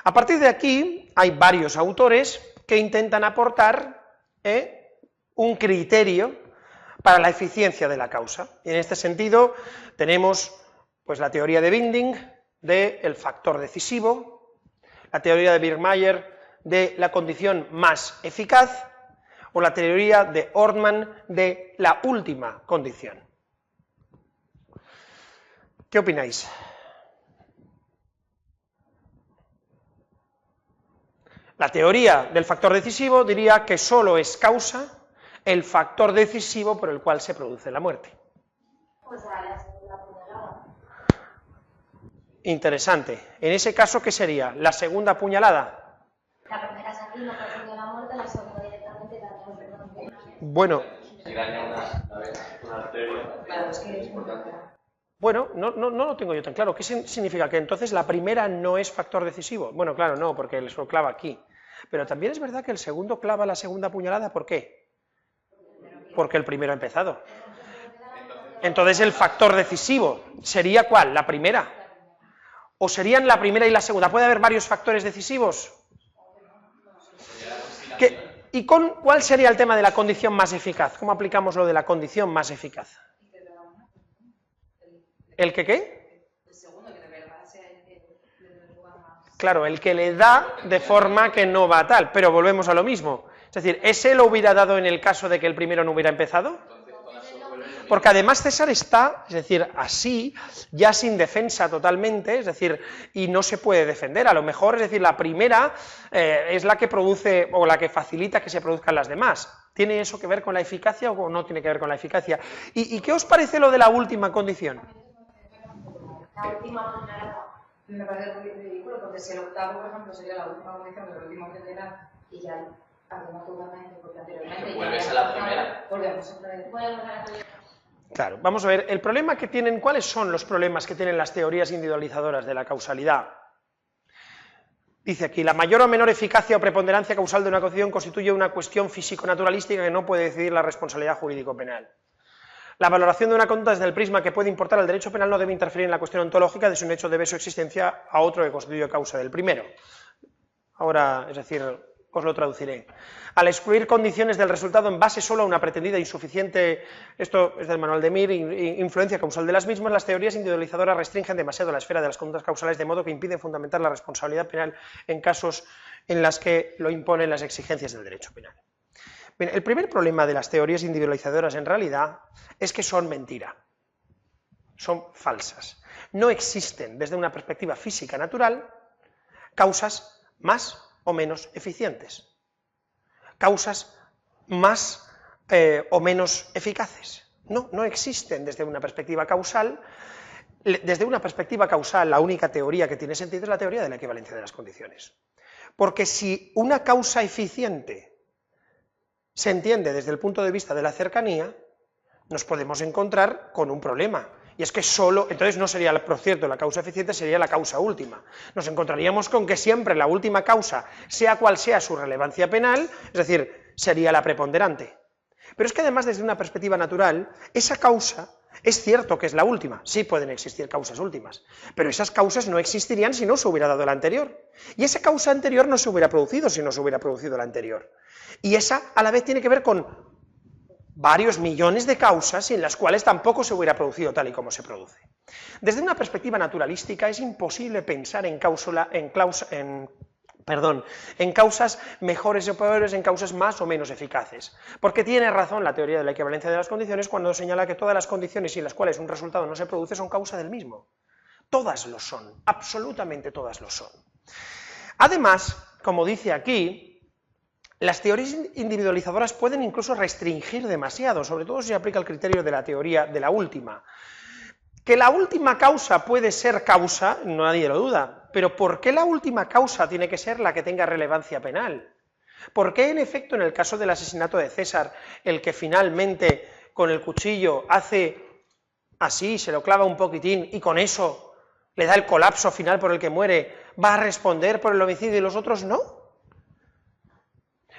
[SPEAKER 1] A partir de aquí hay varios autores que intentan aportar un criterio para la eficiencia de la causa. Y en este sentido tenemos pues, la teoría de Binding del factor decisivo, la teoría de Birkmayer de la condición más eficaz, o la teoría de Ortmann de la última condición. ¿Qué opináis? La teoría del factor decisivo diría que solo es causa el factor decisivo por el cual se produce la muerte.
[SPEAKER 3] Pues a la segunda puñalada.
[SPEAKER 1] Interesante. En ese caso, ¿qué sería? ¿La segunda puñalada?
[SPEAKER 3] La primera es aquí, no produce la muerte, la segunda directamente daña el perdón.
[SPEAKER 1] Bueno,
[SPEAKER 5] Si daña una arteria,
[SPEAKER 6] Claro, es que
[SPEAKER 5] es importante.
[SPEAKER 1] bueno, no lo tengo yo tan claro. ¿Qué significa? ¿Que entonces la primera no es factor decisivo? Bueno, claro, no, porque él solo clava aquí. Pero también es verdad que el segundo clava la segunda puñalada, ¿por qué? Porque el primero ha empezado. Entonces el factor decisivo sería ¿cuál? ¿La primera? ¿O serían la primera y la segunda? ¿Puede haber varios factores decisivos? ¿Y cuál sería el tema de la condición más eficaz? ¿Cómo aplicamos lo de la condición más eficaz? ¿El que qué?
[SPEAKER 6] El segundo, que de verdad sea el lugar más...
[SPEAKER 1] Claro, el que le da de forma que no va a tal, pero volvemos a lo mismo. Es decir, ¿ese lo hubiera dado en el caso de que el primero no hubiera empezado? Porque además César está, es decir, así, ya sin defensa totalmente, es decir, y no se puede defender. A lo mejor, es decir, la primera es la que produce, o la que facilita que se produzcan las demás. ¿Tiene eso que ver con la eficacia o no tiene que ver con la eficacia? ¿Y qué os parece lo de la última condición?
[SPEAKER 3] La última
[SPEAKER 6] Me parece ridículo, porque si el octavo, por ejemplo, sería la última condición del último que tendrá, y ya automáticamente, porque anteriormente...
[SPEAKER 5] ¿Vuelves a la primera?
[SPEAKER 6] Volvemos a la primera.
[SPEAKER 1] Claro, vamos a ver, el problema que tienen, ¿cuáles son los problemas que tienen las teorías individualizadoras de la causalidad? Dice aquí, la mayor o menor eficacia o preponderancia causal de una condición constituye una cuestión físico-naturalística que no puede decidir la responsabilidad jurídico-penal. La valoración de una conducta desde el prisma que puede importar al derecho penal no debe interferir en la cuestión ontológica de si un hecho debe su existencia a otro que constituye causa del primero. Ahora, es decir, os lo traduciré. Al excluir condiciones del resultado en base solo a una pretendida insuficiente, esto es del manual de Mir, influencia causal de las mismas, las teorías individualizadoras restringen demasiado la esfera de las conductas causales de modo que impiden fundamentar la responsabilidad penal en casos en las que lo imponen las exigencias del derecho penal. Bien, el primer problema de las teorías individualizadoras en realidad es que son mentira, son falsas. No existen desde una perspectiva física natural causas más o menos eficientes, causas más o menos eficaces. No existen desde una perspectiva causal. Desde una perspectiva causal, la única teoría que tiene sentido es la teoría de la equivalencia de las condiciones. Porque si una causa eficiente se entiende desde el punto de vista de la cercanía, nos podemos encontrar con un problema. Y es que entonces no sería, por cierto, la causa eficiente, sería la causa última. Nos encontraríamos con que siempre la última causa, sea cual sea su relevancia penal, es decir, sería la preponderante. Pero es que además desde una perspectiva natural, esa causa es cierto que es la última, sí pueden existir causas últimas, pero esas causas no existirían si no se hubiera dado la anterior. Y esa causa anterior no se hubiera producido si no se hubiera producido la anterior. Y esa a la vez tiene que ver con varios millones de causas en las cuales tampoco se hubiera producido tal y como se produce. Desde una perspectiva naturalística es imposible pensar en causas mejores o peores, en causas más o menos eficaces, porque tiene razón la teoría de la equivalencia de las condiciones cuando señala que todas las condiciones sin las cuales un resultado no se produce son causa del mismo. Todas lo son, absolutamente todas lo son. Además, como dice aquí, las teorías individualizadoras pueden incluso restringir demasiado, sobre todo si se aplica el criterio de la teoría de la última. Que la última causa puede ser causa, nadie lo duda, pero ¿por qué la última causa tiene que ser la que tenga relevancia penal? ¿Por qué, en efecto, en el caso del asesinato de César, el que finalmente con el cuchillo hace así, se lo clava un poquitín y con eso le da el colapso final por el que muere, va a responder por el homicidio y los otros no?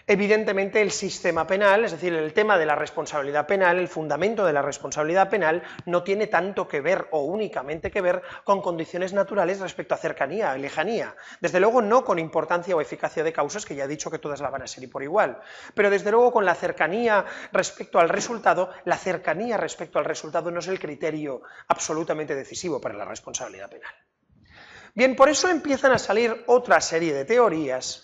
[SPEAKER 1] Evidentemente el sistema penal, es decir, el tema de la responsabilidad penal, el fundamento de la responsabilidad penal no tiene tanto que ver o únicamente que ver con condiciones naturales respecto a cercanía, lejanía. Desde luego no con importancia o eficacia de causas, que ya he dicho que todas la van a ser y por igual, pero desde luego con la cercanía respecto al resultado, la cercanía respecto al resultado no es el criterio absolutamente decisivo para la responsabilidad penal. Bien, por eso empiezan a salir otra serie de teorías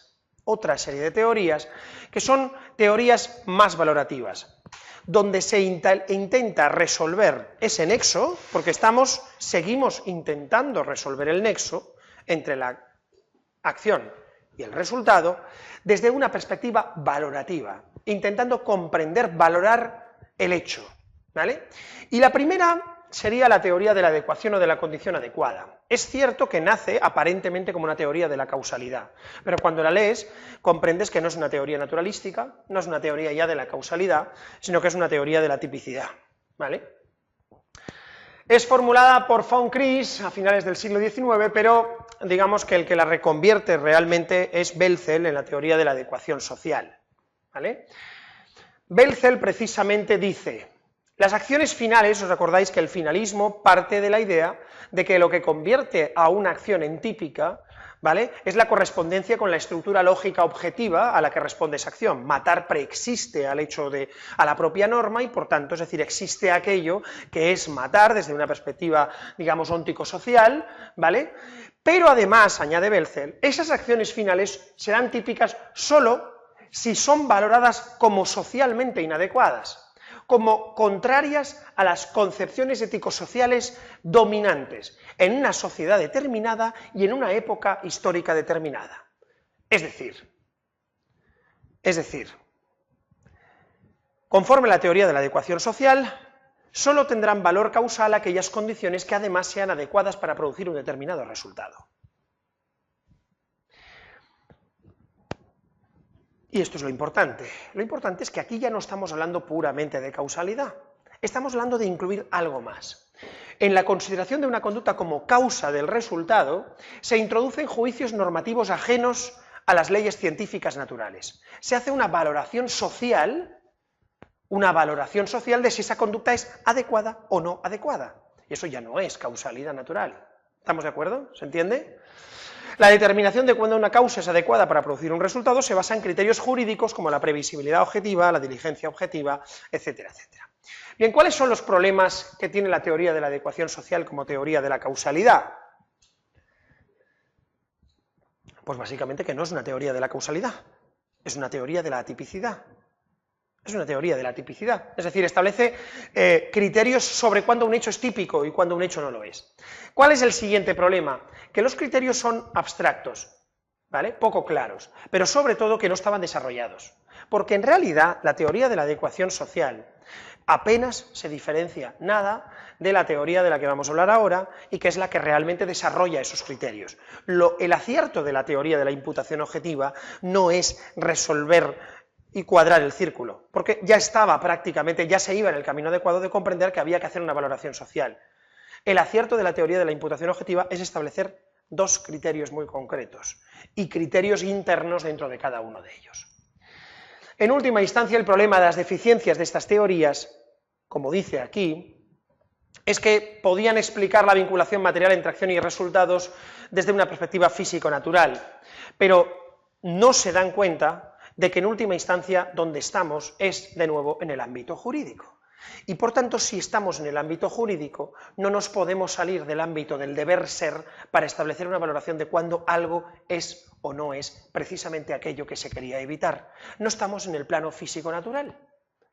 [SPEAKER 1] que son teorías más valorativas, donde se intenta resolver ese nexo, porque seguimos intentando resolver el nexo entre la acción y el resultado, desde una perspectiva valorativa, intentando comprender, valorar el hecho, ¿vale? Y la primera sería la teoría de la adecuación o de la condición adecuada. Es cierto que nace aparentemente como una teoría de la causalidad, pero cuando la lees comprendes que no es una teoría naturalística, no es una teoría ya de la causalidad, sino que es una teoría de la tipicidad, ¿vale? Es formulada por von Kris a finales del siglo XIX, pero digamos que el que la reconvierte realmente es Belzel en la teoría de la adecuación social, ¿vale? Belzel precisamente dice: las acciones finales, os acordáis que el finalismo parte de la idea de que lo que convierte a una acción en típica ¿vale? Es la correspondencia con la estructura lógica objetiva a la que responde esa acción. Matar preexiste al hecho a la propia norma y, por tanto, es decir, existe aquello que es matar desde una perspectiva, digamos, óntico-social, ¿vale? Pero además, añade Belzel, esas acciones finales serán típicas solo si son valoradas como socialmente inadecuadas, como contrarias a las concepciones ético-sociales dominantes en una sociedad determinada y en una época histórica determinada. Es decir, conforme a la teoría de la adecuación social, solo tendrán valor causal aquellas condiciones que además sean adecuadas para producir un determinado resultado. Y esto es lo importante. Lo importante es que aquí ya no estamos hablando puramente de causalidad, estamos hablando de incluir algo más. En la consideración de una conducta como causa del resultado, se introducen juicios normativos ajenos a las leyes científicas naturales. Se hace una valoración social de si esa conducta es adecuada o no adecuada. Y eso ya no es causalidad natural. ¿Estamos de acuerdo? ¿Se entiende? La determinación de cuándo una causa es adecuada para producir un resultado se basa en criterios jurídicos como la previsibilidad objetiva, la diligencia objetiva, etcétera, etcétera. Bien, ¿cuáles son los problemas que tiene la teoría de la adecuación social como teoría de la causalidad? Pues básicamente que no es una teoría de la causalidad, es una teoría de la atipicidad. Es una teoría de la tipicidad, es decir, establece criterios sobre cuándo un hecho es típico y cuándo un hecho no lo es. ¿Cuál es el siguiente problema? Que los criterios son abstractos, ¿vale? Poco claros, pero sobre todo que no estaban desarrollados, porque en realidad la teoría de la adecuación social apenas se diferencia nada de la teoría de la que vamos a hablar ahora y que es la que realmente desarrolla esos criterios. El acierto de la teoría de la imputación objetiva no es resolver y cuadrar el círculo, porque ya estaba prácticamente, ya se iba en el camino adecuado de comprender que había que hacer una valoración social. El acierto de la teoría de la imputación objetiva es establecer dos criterios muy concretos y criterios internos dentro de cada uno de ellos. En última instancia, el problema de las deficiencias de estas teorías, como dice aquí, es que podían explicar la vinculación material entre acción y resultados desde una perspectiva físico-natural, pero no se dan cuenta de que en última instancia donde estamos es de nuevo en el ámbito jurídico. Y por tanto, si estamos en el ámbito jurídico, no nos podemos salir del ámbito del deber ser para establecer una valoración de cuándo algo es o no es precisamente aquello que se quería evitar. No estamos en el plano físico-natural.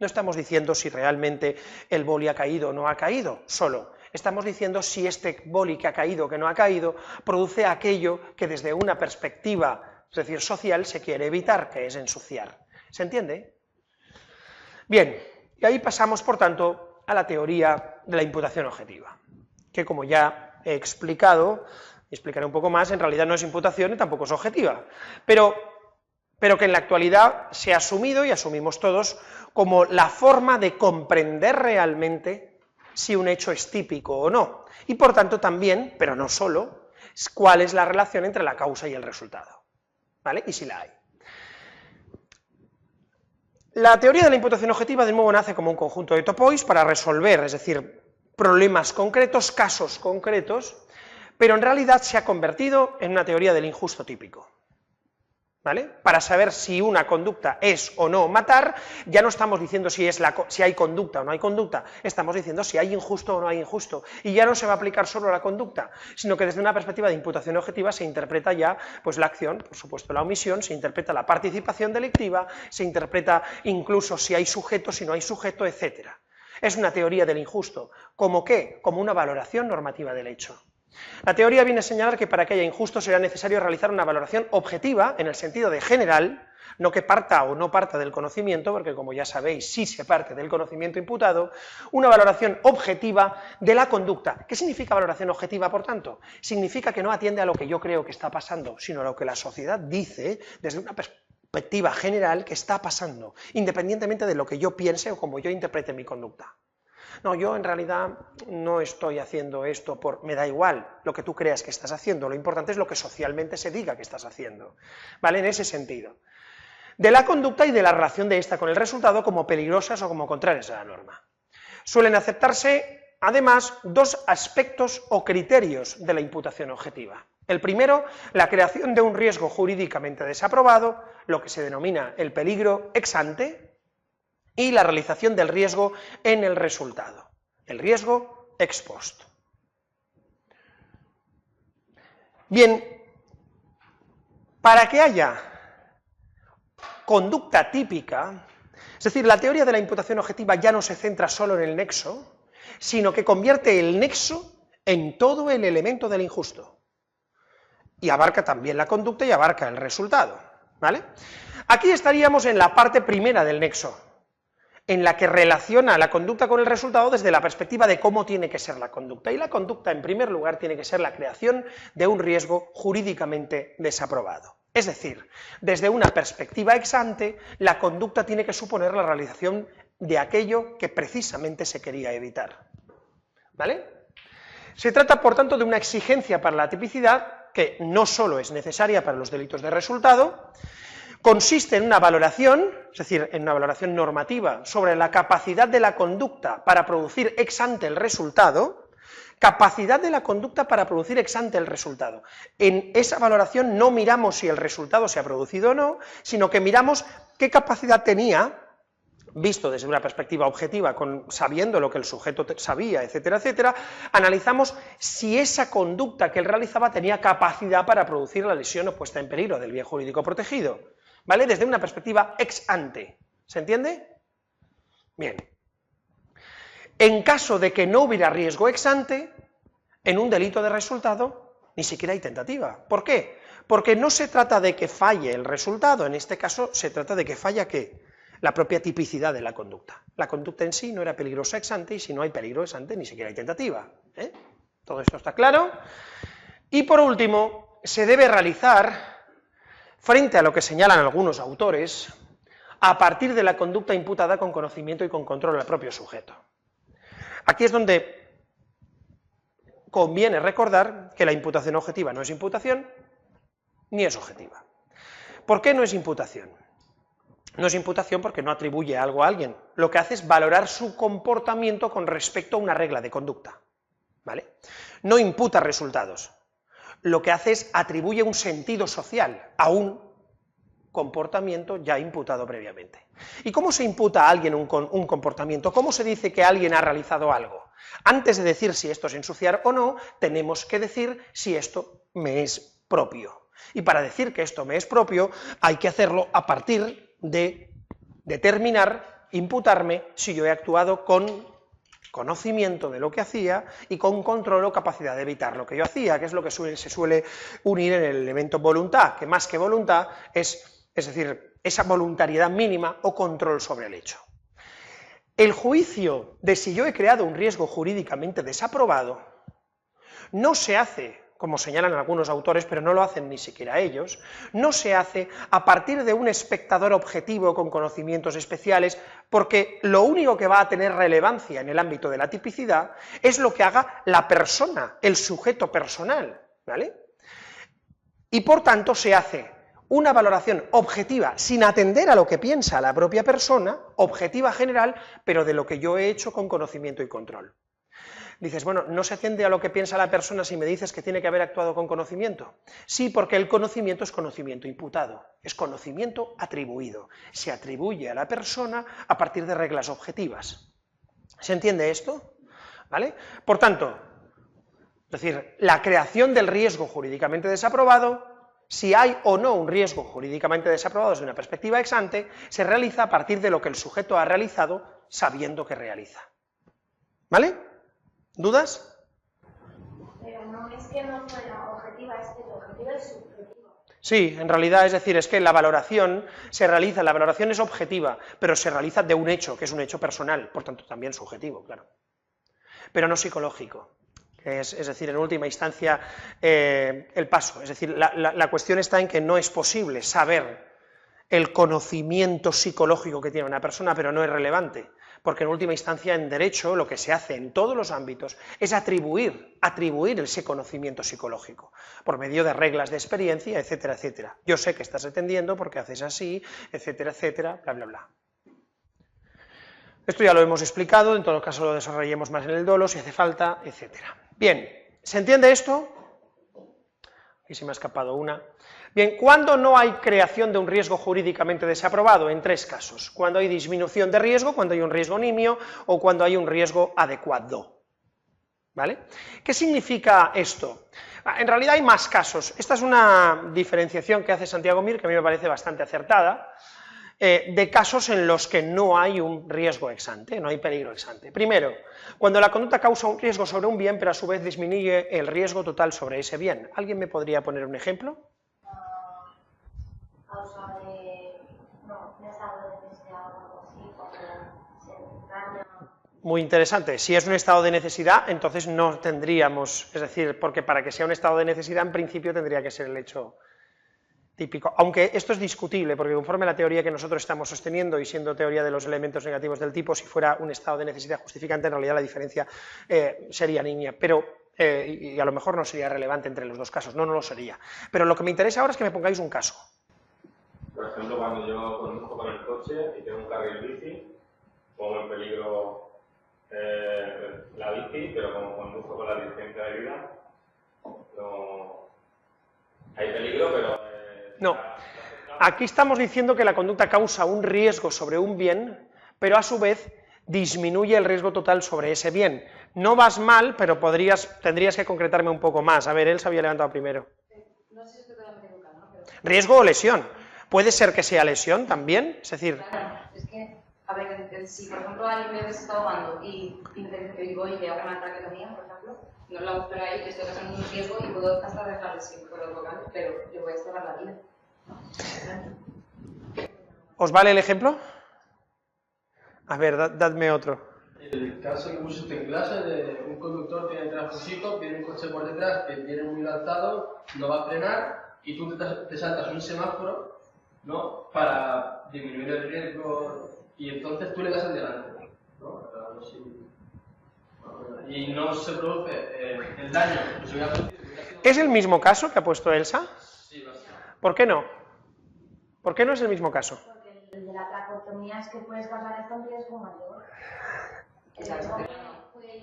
[SPEAKER 1] No estamos diciendo si realmente el boli ha caído o no ha caído, solo. Estamos diciendo si este boli que ha caído o que no ha caído produce aquello que desde una perspectiva, es decir, social, se quiere evitar, que es ensuciar. ¿Se entiende? Bien, y ahí pasamos, por tanto, a la teoría de la imputación objetiva, que como ya he explicado, y explicaré un poco más, en realidad no es imputación y tampoco es objetiva, pero que en la actualidad se ha asumido, y asumimos todos, como la forma de comprender realmente si un hecho es típico o no, y por tanto también, pero no solo, cuál es la relación entre la causa y el resultado. ¿Vale? Y si la hay. La teoría de la imputación objetiva de nuevo nace como un conjunto de topois para resolver, es decir, problemas concretos, casos concretos, pero en realidad se ha convertido en una teoría del injusto típico. ¿Vale? Para saber si una conducta es o no matar, ya no estamos diciendo si hay conducta o no hay conducta, estamos diciendo si hay injusto o no hay injusto, y ya no se va a aplicar solo la conducta, sino que desde una perspectiva de imputación objetiva se interpreta ya pues la acción, por supuesto la omisión, se interpreta la participación delictiva, se interpreta incluso si hay sujeto, si no hay sujeto, etc. Es una teoría del injusto, ¿como qué? Como una valoración normativa del hecho. La teoría viene a señalar que para que haya injusto será necesario realizar una valoración objetiva, en el sentido de general, no que parta o no parta del conocimiento, porque como ya sabéis, sí se parte del conocimiento imputado, una valoración objetiva de la conducta. ¿Qué significa valoración objetiva, por tanto? Significa que no atiende a lo que yo creo que está pasando, sino a lo que la sociedad dice desde una perspectiva general que está pasando, independientemente de lo que yo piense o como yo interprete mi conducta. No, yo en realidad no estoy haciendo esto me da igual lo que tú creas que estás haciendo, lo importante es lo que socialmente se diga que estás haciendo, ¿vale? En ese sentido. De la conducta y de la relación de esta con el resultado como peligrosas o como contrarias a la norma. Suelen aceptarse, además, dos aspectos o criterios de la imputación objetiva. El primero, la creación de un riesgo jurídicamente desaprobado, lo que se denomina el peligro ex ante, y la realización del riesgo en el resultado, el riesgo ex post. Bien, para que haya conducta típica, es decir, la teoría de la imputación objetiva ya no se centra solo en el nexo, sino que convierte el nexo en todo el elemento del injusto. Y abarca también la conducta y abarca el resultado, ¿vale? Aquí estaríamos en la parte primera del nexo, en la que relaciona la conducta con el resultado desde la perspectiva de cómo tiene que ser la conducta. Y la conducta, en primer lugar, tiene que ser la creación de un riesgo jurídicamente desaprobado. Es decir, desde una perspectiva ex ante, la conducta tiene que suponer la realización de aquello que precisamente se quería evitar, ¿vale? Se trata, por tanto, de una exigencia para la tipicidad que no solo es necesaria para los delitos de resultado, consiste en una valoración, es decir, en una valoración normativa sobre la capacidad de la conducta para producir ex ante el resultado, capacidad de la conducta para producir ex ante el resultado. En esa valoración no miramos si el resultado se ha producido o no, sino que miramos qué capacidad tenía, visto desde una perspectiva objetiva, sabiendo lo que el sujeto sabía, etcétera, etcétera, analizamos si esa conducta que él realizaba tenía capacidad para producir la lesión o puesta en peligro del bien jurídico protegido, ¿vale? Desde una perspectiva ex ante, ¿se entiende? Bien. En caso de que no hubiera riesgo ex ante, en un delito de resultado, ni siquiera hay tentativa. ¿Por qué? Porque no se trata de que falle el resultado, en este caso se trata de que falla ¿qué? La propia tipicidad de la conducta. La conducta en sí no era peligrosa ex ante, y si no hay peligro ex ante, ni siquiera hay tentativa, ¿eh? ¿Todo esto está claro? Y por último, se debe realizar, frente a lo que señalan algunos autores, a partir de la conducta imputada con conocimiento y con control al propio sujeto. Aquí es donde conviene recordar que la imputación objetiva no es imputación, ni es objetiva. ¿Por qué no es imputación? No es imputación porque no atribuye algo a alguien, lo que hace es valorar su comportamiento con respecto a una regla de conducta, ¿vale? No imputa resultados, lo que hace es atribuye un sentido social a un comportamiento ya imputado previamente. ¿Y cómo se imputa a alguien un comportamiento? ¿Cómo se dice que alguien ha realizado algo? Antes de decir si esto es ensuciar o no, tenemos que decir si esto me es propio. Y para decir que esto me es propio, hay que hacerlo a partir de determinar, imputarme, si yo he actuado con conocimiento de lo que hacía y con control o capacidad de evitar lo que yo hacía, que es lo que se suele unir en el elemento voluntad, que más que voluntad es decir, esa voluntariedad mínima o control sobre el hecho. El juicio de si yo he creado un riesgo jurídicamente desaprobado no se hace, como señalan algunos autores, pero no lo hacen ni siquiera ellos, no se hace a partir de un espectador objetivo con conocimientos especiales, porque lo único que va a tener relevancia en el ámbito de la tipicidad es lo que haga la persona, el sujeto personal, ¿vale? Y por tanto se hace una valoración objetiva, sin atender a lo que piensa la propia persona, objetiva general, pero de lo que yo he hecho con conocimiento y control. Dices, bueno, ¿no se atiende a lo que piensa la persona si me dices que tiene que haber actuado con conocimiento? Sí, porque el conocimiento es conocimiento imputado, es conocimiento atribuido. Se atribuye a la persona a partir de reglas objetivas. ¿Se entiende esto? ¿Vale? Por tanto, es decir, la creación del riesgo jurídicamente desaprobado, si hay o no un riesgo jurídicamente desaprobado desde una perspectiva ex ante, se realiza a partir de lo que el sujeto ha realizado sabiendo que realiza. ¿Vale? ¿Dudas?
[SPEAKER 3] Pero no es que no fuera objetiva, es que la objetiva es subjetiva.
[SPEAKER 1] Sí, en realidad, es decir, es que la valoración es objetiva, pero se realiza de un hecho, que es un hecho personal, por tanto también subjetivo, claro. Pero no psicológico. Es decir, en última instancia, el paso. Es decir, la cuestión está en que no es posible saber el conocimiento psicológico que tiene una persona, pero no es relevante, porque en última instancia en derecho lo que se hace en todos los ámbitos es atribuir ese conocimiento psicológico, por medio de reglas de experiencia, etcétera, etcétera. Yo sé que estás atendiendo porque haces así, etcétera, etcétera, bla, bla, bla. Esto ya lo hemos explicado, en todo caso lo desarrollemos más en el dolo, si hace falta, etcétera. Bien, ¿se entiende esto? y se me ha escapado una. Bien, ¿cuándo no hay creación de un riesgo jurídicamente desaprobado? En 3 casos, cuando hay disminución de riesgo, cuando hay un riesgo nimio o cuando hay un riesgo adecuado. ¿Vale? ¿Qué significa esto? En realidad hay más casos. Esta es una diferenciación que hace Santiago Mir, que a mí me parece bastante acertada, de casos en los que no hay un riesgo ex ante, no hay peligro ex ante. Primero, cuando la conducta causa un riesgo sobre un bien, pero a su vez disminuye el riesgo total sobre ese bien. ¿Alguien me podría poner un ejemplo?
[SPEAKER 3] Causa de, no, un estado de necesidad o algo así, cuando se daña.
[SPEAKER 1] Muy interesante. Si es un estado de necesidad, entonces no tendríamos, es decir, porque para que sea un estado de necesidad, en principio tendría que ser el hecho típico, aunque esto es discutible, porque conforme a la teoría que nosotros estamos sosteniendo, y siendo teoría de los elementos negativos del tipo, si fuera un estado de necesidad justificante, en realidad la diferencia sería nimia, pero, y a lo mejor no sería relevante entre los dos casos, no lo sería. Pero lo que me interesa ahora es que me pongáis un caso.
[SPEAKER 2] Por ejemplo, cuando yo conduzco con el coche y tengo un carril bici, pongo en peligro la bici, pero como conduzco con la licencia de vida, no hay peligro, pero...
[SPEAKER 1] No, aquí estamos diciendo que la conducta causa un riesgo sobre un bien, pero a su vez disminuye el riesgo total sobre ese bien. No vas mal, pero tendrías que concretarme un poco más. A ver, él se había levantado primero.
[SPEAKER 6] No sé si estoy totalmente educada, ¿no? Pero...
[SPEAKER 1] ¿Riesgo o lesión? ¿Puede ser que sea lesión también? Es decir...
[SPEAKER 6] Claro, es que, a ver, si por ejemplo alguien me está ahogando y voy y le hago una traquetomía, por ejemplo, no la opero ahí, estoy causando un riesgo y puedo hasta dejarle sin puedo tocar, pero yo voy a salvar la vida.
[SPEAKER 1] ¿Os vale el ejemplo? A ver, dadme otro.
[SPEAKER 4] El caso que pusiste en clase de un conductor tiene detrás un chico, viene un coche por detrás que viene muy lanzado, no va a frenar y tú te saltas un semáforo, ¿no? Para disminuir el riesgo y entonces tú le das al delante, ¿no? Y no se produce el daño.
[SPEAKER 1] ¿Es el mismo caso que ha puesto Elsa?
[SPEAKER 4] Sí, bastante.
[SPEAKER 1] ¿Por qué no? ¿Por qué no es el mismo caso?
[SPEAKER 3] Porque el de la tracotomía es que puedes causar hasta un riesgo mayor.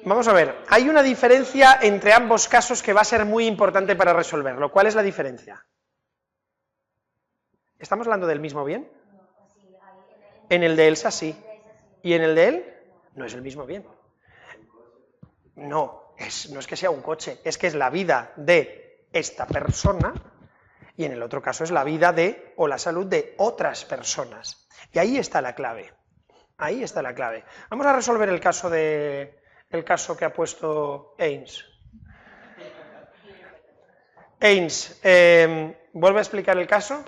[SPEAKER 1] Vamos a ver, hay una diferencia entre ambos casos que va a ser muy importante para resolverlo. ¿Cuál es la diferencia? ¿Estamos hablando del mismo bien? En el de Elsa sí. ¿Y en el de él? No es el mismo bien. No es que sea un coche, es que es la vida de esta persona, y en el otro caso es la vida de, o la salud de otras personas. Y ahí está la clave, ahí está la clave. Vamos a resolver el caso que ha puesto Ains. Ains, ¿vuelve a explicar el caso?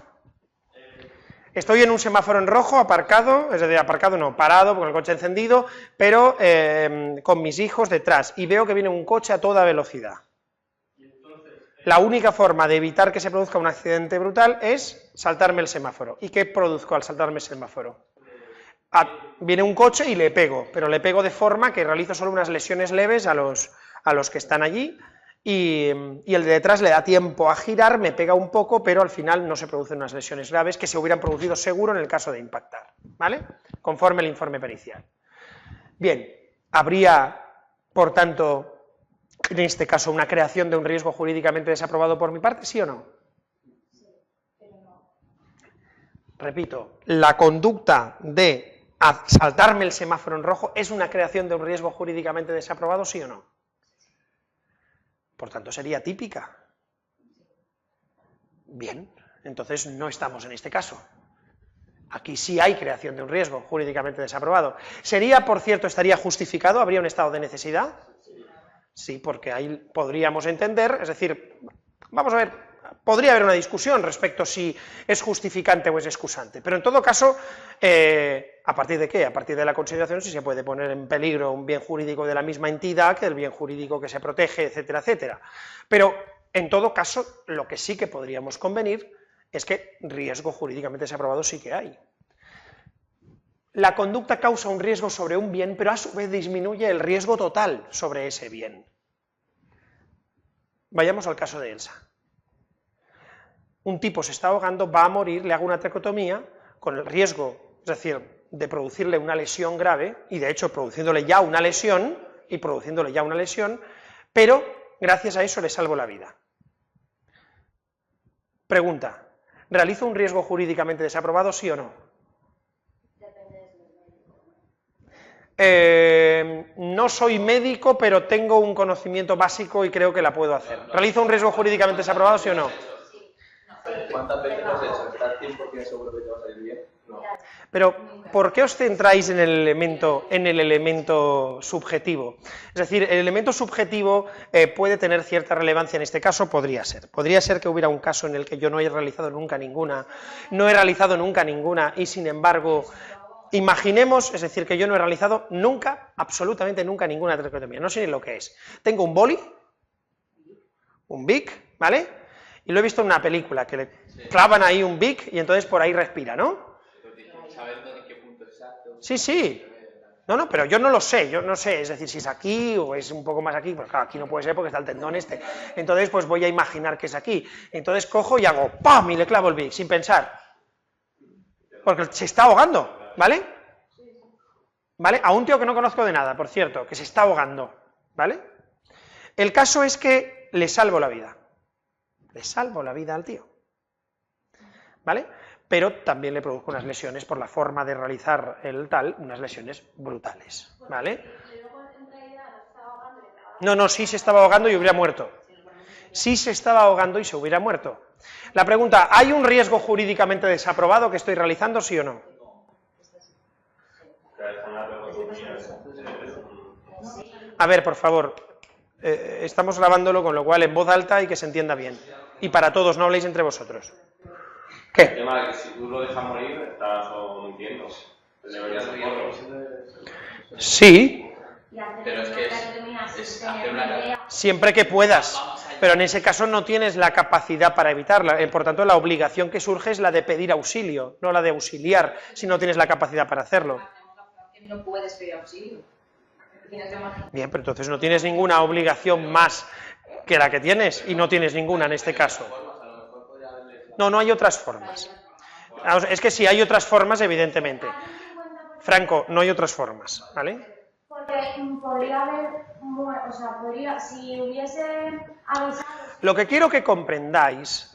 [SPEAKER 1] Estoy en un semáforo en rojo, aparcado, es decir, aparcado no, parado, con el coche encendido, pero con mis hijos detrás, y veo que viene un coche a toda velocidad. La única forma de evitar que se produzca un accidente brutal es saltarme el semáforo. ¿Y qué produzco al saltarme el semáforo? Viene un coche y le pego, pero le pego de forma que realizo solo unas lesiones leves a los que están allí, y el de detrás le da tiempo a girar, me pega un poco, pero al final no se producen unas lesiones graves que se hubieran producido seguro en el caso de impactar, ¿vale? Conforme el informe pericial. Bien, habría, por tanto, en este caso, una creación de un riesgo jurídicamente desaprobado por mi parte, ¿sí o no? Repito, la conducta de saltarme el semáforo en rojo es una creación de un riesgo jurídicamente desaprobado, ¿sí o no? Por tanto, sería típica. Bien, entonces no estamos en este caso. Aquí sí hay creación de un riesgo jurídicamente desaprobado. ¿Sería, por cierto, estaría justificado? ¿Habría un estado de necesidad? Sí, porque ahí podríamos entender, es decir, vamos a ver, podría haber una discusión respecto si es justificante o es excusante, pero en todo caso, ¿a partir de qué? A partir de la consideración si se puede poner en peligro un bien jurídico de la misma entidad que el bien jurídico que se protege, etcétera, etcétera. Pero, en todo caso, lo que sí que podríamos convenir es que riesgo jurídicamente desaprobado sí que hay. La conducta causa un riesgo sobre un bien, pero a su vez disminuye el riesgo total sobre ese bien. Vayamos al caso de Elsa. Un tipo se está ahogando, va a morir, le hago una traqueotomía con el riesgo, es decir, de producirle una lesión grave, y de hecho produciéndole ya una lesión, pero gracias a eso le salvo la vida. Pregunta, ¿realizo un riesgo jurídicamente desaprobado, sí o no? No soy médico, pero tengo un conocimiento básico y creo que la puedo hacer. ¿Realizo un riesgo jurídicamente desaprobado, sí o no?
[SPEAKER 5] ¿Cuántas veces lo has hecho? ¿Estás 100% seguro que te va a salir bien? No.
[SPEAKER 1] Pero, ¿por qué os centráis en el elemento subjetivo? Es decir, el elemento subjetivo puede tener cierta relevancia en este caso, podría ser. Podría ser que hubiera un caso en el que yo no he realizado nunca ninguna, y sin embargo, imaginemos, es decir, que yo no he realizado nunca, absolutamente nunca, ninguna traqueotomía, no sé ni lo que es. Tengo un boli, un Bic, ¿vale? Y lo he visto en una película, que le clavan ahí un Bic y entonces por ahí respira, ¿no?
[SPEAKER 5] ¿Sabes en qué punto exacto?
[SPEAKER 1] Sí, sí. No, pero yo no lo sé, es decir, si es aquí o es un poco más aquí, pues claro, aquí no puede ser porque está el tendón este. Entonces, pues voy a imaginar que es aquí. Entonces cojo y hago ¡pam! Y le clavo el Bic, sin pensar. Porque se está ahogando, ¿vale? ¿Vale? A un tío que no conozco de nada, por cierto, que se está ahogando, ¿vale? El caso es que le salvo la vida. Le salvo la vida al tío, ¿vale? Pero también le produzco unas lesiones por la forma de realizar el tal, unas lesiones brutales, ¿vale? No, sí se estaba ahogando y hubiera muerto. Sí se estaba ahogando y se hubiera muerto. La pregunta, ¿hay un riesgo jurídicamente desaprobado que estoy realizando, sí o no? A ver, por favor, estamos grabándolo, con lo cual en voz alta y que se entienda bien. Y para todos, no habléis entre vosotros. ¿Qué?
[SPEAKER 2] El tema es que si tú lo dejas morir, estás mintiendo. Deberías hacerlo.
[SPEAKER 1] Sí,
[SPEAKER 5] Pero es que es hacer una...
[SPEAKER 1] siempre que puedas, pero en ese caso no tienes la capacidad para evitarla. Por tanto, la obligación que surge es la de pedir auxilio, no la de auxiliar, si no tienes la capacidad para hacerlo.
[SPEAKER 6] No puedes pedir auxilio.
[SPEAKER 1] Bien, pero entonces no tienes ninguna obligación más que la que tienes, y no tienes ninguna en este caso. No hay otras formas. Es que si hay otras formas, evidentemente. Franco, no hay otras formas, ¿vale?
[SPEAKER 3] Porque podría haber, o sea, si hubiese avisado...
[SPEAKER 1] Lo que quiero que comprendáis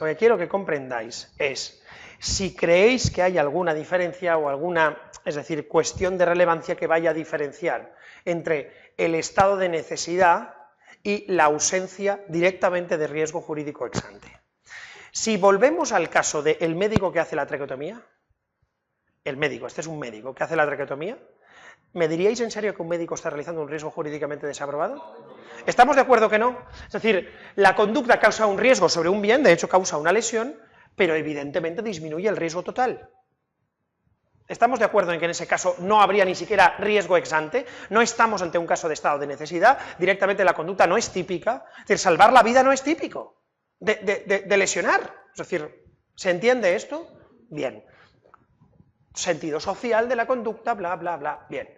[SPEAKER 1] es, si creéis que hay alguna diferencia o alguna, es decir, cuestión de relevancia que vaya a diferenciar entre el estado de necesidad y la ausencia directamente de riesgo jurídico ex ante. Si volvemos al caso del médico que hace la traqueotomía, este es un médico que hace la traqueotomía, ¿me diríais en serio que un médico está realizando un riesgo jurídicamente desaprobado? ¿Estamos de acuerdo que no? Es decir, la conducta causa un riesgo sobre un bien, de hecho causa una lesión, pero evidentemente disminuye el riesgo total. ¿Estamos de acuerdo en que en ese caso no habría ni siquiera riesgo ex ante? No estamos ante un caso de estado de necesidad, directamente la conducta no es típica, es decir, salvar la vida no es típico de lesionar. Es decir, ¿se entiende esto? Bien. Sentido social de la conducta, bla, bla, bla, bien.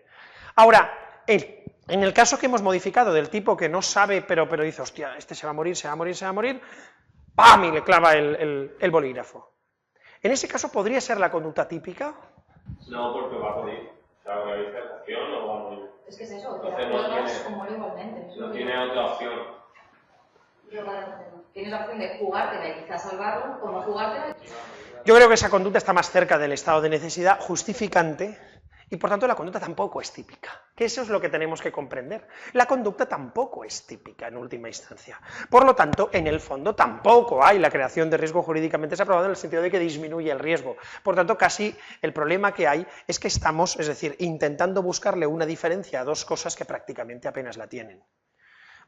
[SPEAKER 1] Ahora, en el caso que hemos modificado del tipo que no sabe, pero dice, hostia, este se va a morir, ¡pam! Y le clava el bolígrafo. En ese caso, ¿podría ser la conducta típica?
[SPEAKER 2] No, porque va a morir. O sea, realiza esa acción o va a morir.
[SPEAKER 6] Es que es eso,
[SPEAKER 2] Entonces no tiene otra opción.
[SPEAKER 6] Tienes la opción de jugártela y quizás salvarlo, o no jugártela.
[SPEAKER 1] Yo creo que esa conducta está más cerca del estado de necesidad justificante y por tanto la conducta tampoco es típica, que eso es lo que tenemos que comprender. La conducta tampoco es típica en última instancia. Por lo tanto, en el fondo tampoco hay la creación de riesgo jurídicamente desaprobado en el sentido de que disminuye el riesgo. Por tanto, casi el problema que hay es que estamos, es decir, intentando buscarle una diferencia a dos cosas que prácticamente apenas la tienen.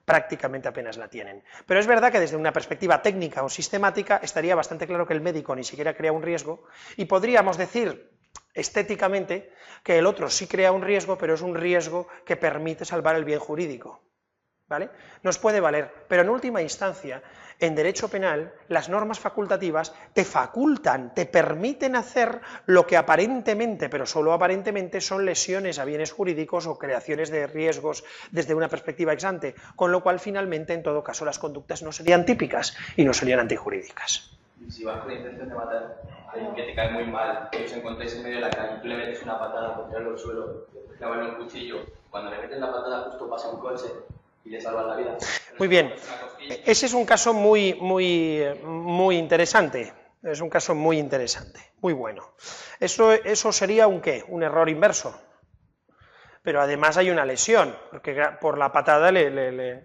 [SPEAKER 1] Pero es verdad que desde una perspectiva técnica o sistemática estaría bastante claro que el médico ni siquiera crea un riesgo y podríamos decir estéticamente que el otro sí crea un riesgo, pero es un riesgo que permite salvar el bien jurídico, ¿vale? Nos puede valer, pero en última instancia, en derecho penal, las normas facultativas te facultan, te permiten hacer lo que aparentemente, pero solo aparentemente, son lesiones a bienes jurídicos o creaciones de riesgos desde una perspectiva ex ante, con lo cual finalmente, en todo caso, las conductas no serían típicas y no serían antijurídicas.
[SPEAKER 5] Y si vas con la intención de matar a alguien que te cae muy mal, que os encontráis en medio de la calle y tú le metes una patada contra el suelo, clavarle un cuchillo, cuando le metes la patada justo pasa un coche y le salvan la vida.
[SPEAKER 1] Muy bien. Ese es un caso muy interesante. Es un caso muy interesante, muy bueno. Eso sería un ¿qué? Un error inverso. Pero además hay una lesión, porque por la patada le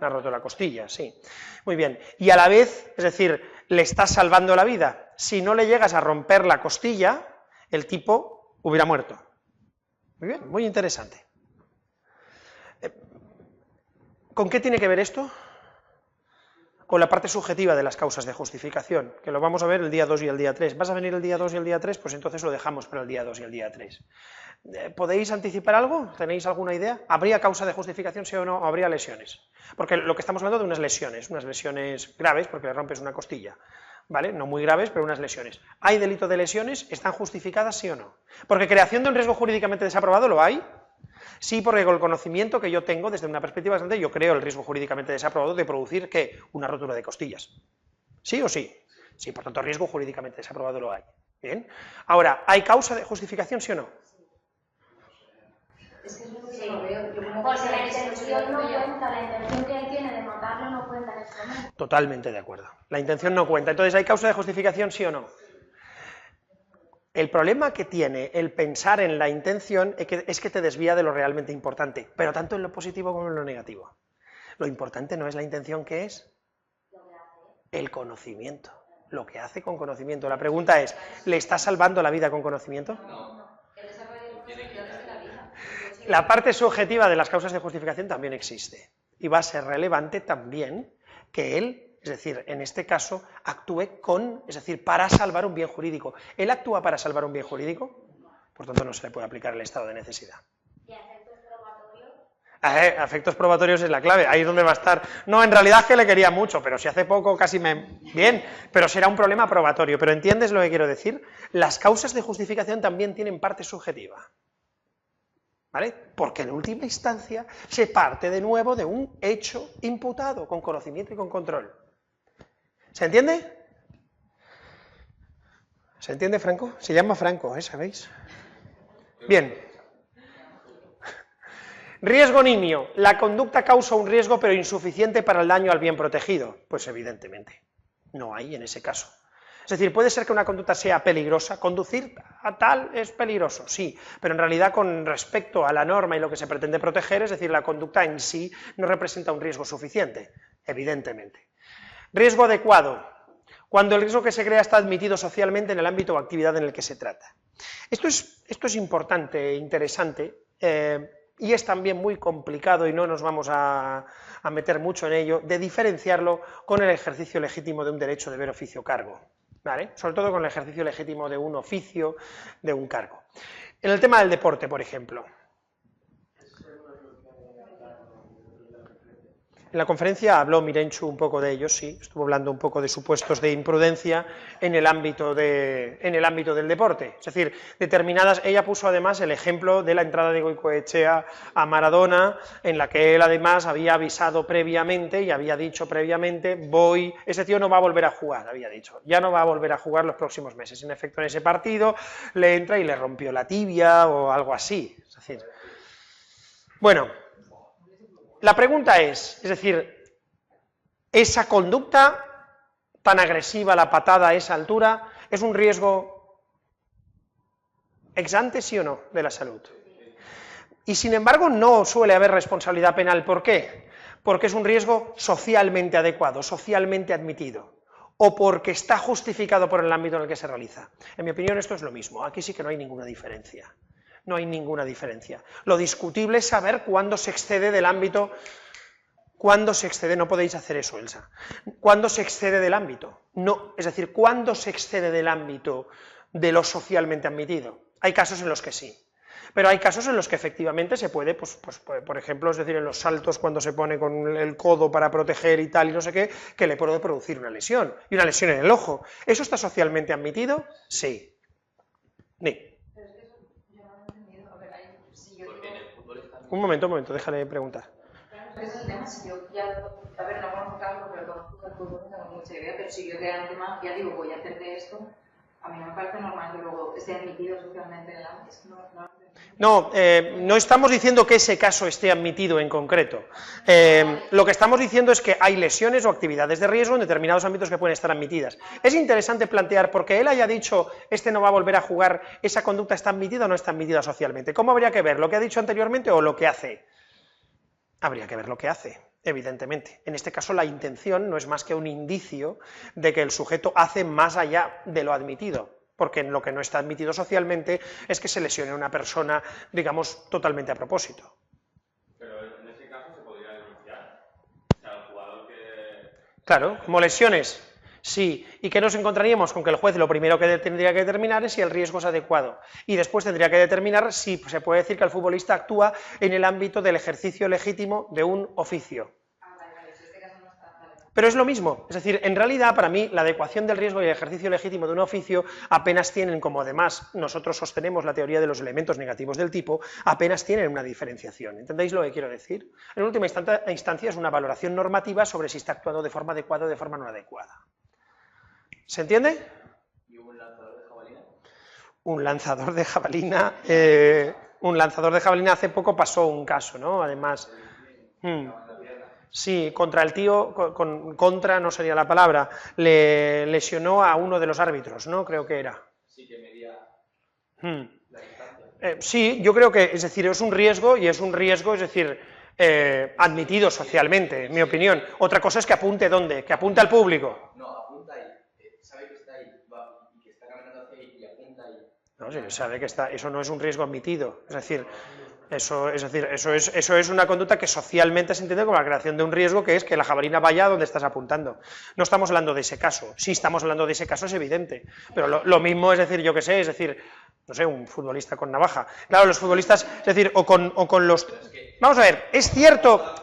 [SPEAKER 1] ha roto la costilla, sí. Muy bien. Y a la vez, es decir, le estás salvando la vida. Si no le llegas a romper la costilla, el tipo hubiera muerto. Muy bien, muy interesante. ¿Con qué tiene que ver esto? Con la parte subjetiva de las causas de justificación, que lo vamos a ver el día 2 y el día 3. ¿Vas a venir el día 2 y el día 3? Pues entonces lo dejamos para el día 2 y el día 3. ¿Podéis anticipar algo? ¿Tenéis alguna idea? ¿Habría causa de justificación, sí o no? ¿O habría lesiones? Porque lo que estamos hablando de unas lesiones graves, porque le rompes una costilla, ¿vale? No muy graves, pero unas lesiones. ¿Hay delito de lesiones? ¿Están justificadas, sí o no? Porque creación de un riesgo jurídicamente desaprobado, ¿lo hay? Sí, porque con el conocimiento que yo tengo, desde una perspectiva bastante, yo creo el riesgo jurídicamente desaprobado de producir, ¿qué? Una rotura de costillas. ¿Sí o sí? Sí, por tanto, riesgo jurídicamente desaprobado lo hay. Bien. Ahora, ¿hay causa de justificación, sí o no?
[SPEAKER 6] Es que es lo que yo no veo.
[SPEAKER 3] Porque la intención no cuenta, la intención que él tiene de matarlo no cuenta en este momento.
[SPEAKER 1] Totalmente de acuerdo. La intención no cuenta. Entonces, ¿hay causa de justificación, sí o no? El problema que tiene el pensar en la intención es que te desvía de lo realmente importante, pero tanto en lo positivo como en lo negativo. Lo importante no es la intención, ¿qué es? El conocimiento. Lo que hace con conocimiento. La pregunta es, ¿le está salvando la vida con conocimiento? La parte subjetiva de las causas de justificación también existe. Y va a ser relevante también que él, es decir, en este caso, actúe es decir, para salvar un bien jurídico. ¿Él actúa para salvar un bien jurídico? Por tanto, no se le puede aplicar el estado de necesidad.
[SPEAKER 3] ¿Y efectos probatorios?
[SPEAKER 1] Efectos probatorios es la clave, ahí es donde va a estar. No, en realidad es que le quería mucho, pero si hace poco casi me... Bien, pero será un problema probatorio. Pero ¿entiendes lo que quiero decir? Las causas de justificación también tienen parte subjetiva. ¿Vale? Porque en última instancia se parte de nuevo de un hecho imputado con conocimiento y con control. ¿Se entiende? ¿Se entiende, Franco? Se llama Franco, ¿sabéis? Bien. Riesgo nimio. La conducta causa un riesgo pero insuficiente para el daño al bien protegido. Pues evidentemente, no hay en ese caso. Es decir, puede ser que una conducta sea peligrosa, conducir a tal es peligroso, sí, pero en realidad con respecto a la norma y lo que se pretende proteger, es decir, la conducta en sí no representa un riesgo suficiente, evidentemente. Riesgo adecuado, cuando el riesgo que se crea está admitido socialmente en el ámbito o actividad en el que se trata. Esto es importante e interesante, y es también muy complicado, y no nos vamos a meter mucho en ello, de diferenciarlo con el ejercicio legítimo de un derecho de deber oficio cargo. ¿Vale? Sobre todo con el ejercicio legítimo de un oficio, de un cargo. En el tema del deporte, por ejemplo. En la conferencia habló Mirenchu un poco de ellos, sí, estuvo hablando un poco de supuestos de imprudencia en el ámbito del deporte. Es decir, ella puso además el ejemplo de la entrada de Goicoechea a Maradona, en la que él además había avisado previamente y había dicho previamente, ese tío no va a volver a jugar, había dicho, ya no va a volver a jugar los próximos meses. En efecto, en ese partido le entra y le rompió la tibia o algo así. Es decir, bueno, la pregunta es decir, esa conducta tan agresiva, la patada a esa altura, ¿es un riesgo ex ante, sí o no, de la salud? Y sin embargo no suele haber responsabilidad penal, ¿por qué? Porque es un riesgo socialmente adecuado, socialmente admitido, o porque está justificado por el ámbito en el que se realiza. En mi opinión esto es lo mismo, aquí sí que no hay ninguna diferencia. No hay ninguna diferencia. Lo discutible es saber cuándo se excede del ámbito, no podéis hacer eso, Elsa, cuándo se excede del ámbito, no, es decir, cuándo se excede del ámbito de lo socialmente admitido. Hay casos en los que sí, pero hay casos en los que efectivamente se puede, por ejemplo, es decir, en los saltos cuando se pone con el codo para proteger y tal y no sé qué, que le puede producir una lesión, y una lesión en el ojo. ¿Eso está socialmente admitido? Sí. Nick. Un momento, déjale preguntar.
[SPEAKER 6] Ese es el tema, si yo ya, a ver, no conozco tanto, pero conozco el fútbol, no tengo mucha idea, pero si yo de antemano ya digo, voy a hacer de esto, a mí no me parece normal que luego esté admitido socialmente en el ámbito.
[SPEAKER 1] No, no estamos diciendo que ese caso esté admitido en concreto. Lo que estamos diciendo es que hay lesiones o actividades de riesgo en determinados ámbitos que pueden estar admitidas. Es interesante plantear, porque él haya dicho, este no va a volver a jugar, ¿esa conducta está admitida o no está admitida socialmente? ¿Cómo habría que ver? ¿Lo que ha dicho anteriormente o lo que hace? Habría que ver lo que hace, evidentemente. En este caso, la intención no es más que un indicio de que el sujeto hace más allá de lo admitido, porque lo que no está admitido socialmente es que se lesione a una persona, digamos, totalmente a propósito.
[SPEAKER 2] Pero en ese caso se podría denunciar. O sea, el jugador que...
[SPEAKER 1] Claro, como lesiones, sí. ¿Y qué nos encontraríamos? Con que el juez lo primero que tendría que determinar es si el riesgo es adecuado. Y después tendría que determinar si se puede decir que el futbolista actúa en el ámbito del ejercicio legítimo de un oficio. Pero es lo mismo, es decir, en realidad para mí la adecuación del riesgo y el ejercicio legítimo de un oficio apenas tienen, como además nosotros sostenemos la teoría de los elementos negativos del tipo, apenas tienen una diferenciación. ¿Entendéis lo que quiero decir? En última instancia es una valoración normativa sobre si está actuando de forma adecuada o de forma no adecuada. ¿Se entiende?
[SPEAKER 5] ¿Y un lanzador de jabalina?
[SPEAKER 1] Un lanzador de jabalina, un lanzador de jabalina hace poco pasó un caso, ¿no? Además... Sí, contra el tío, contra no sería la palabra, le lesionó a uno de los árbitros, ¿no? Creo que era.
[SPEAKER 5] Sí, que medía la distancia.
[SPEAKER 1] Sí, yo creo que, es decir, es un riesgo, y es un riesgo, es decir, admitido socialmente, en mi opinión. Otra cosa es que apunte ¿dónde? Que apunte al público.
[SPEAKER 5] No, apunta ahí, sabe que está ahí, va, y que está caminando hacia ahí y apunta ahí.
[SPEAKER 1] No, sí, sabe que está, eso no es un riesgo admitido, es decir... Eso es una conducta que socialmente se entiende como la creación de un riesgo, que es que la jabalina vaya a donde estás apuntando. No estamos hablando de ese caso. Si estamos hablando de ese caso es evidente, pero lo mismo es decir, yo qué sé, es decir, no sé, un futbolista con navaja. Claro, los futbolistas, es decir, o con los... Vamos a ver, es cierto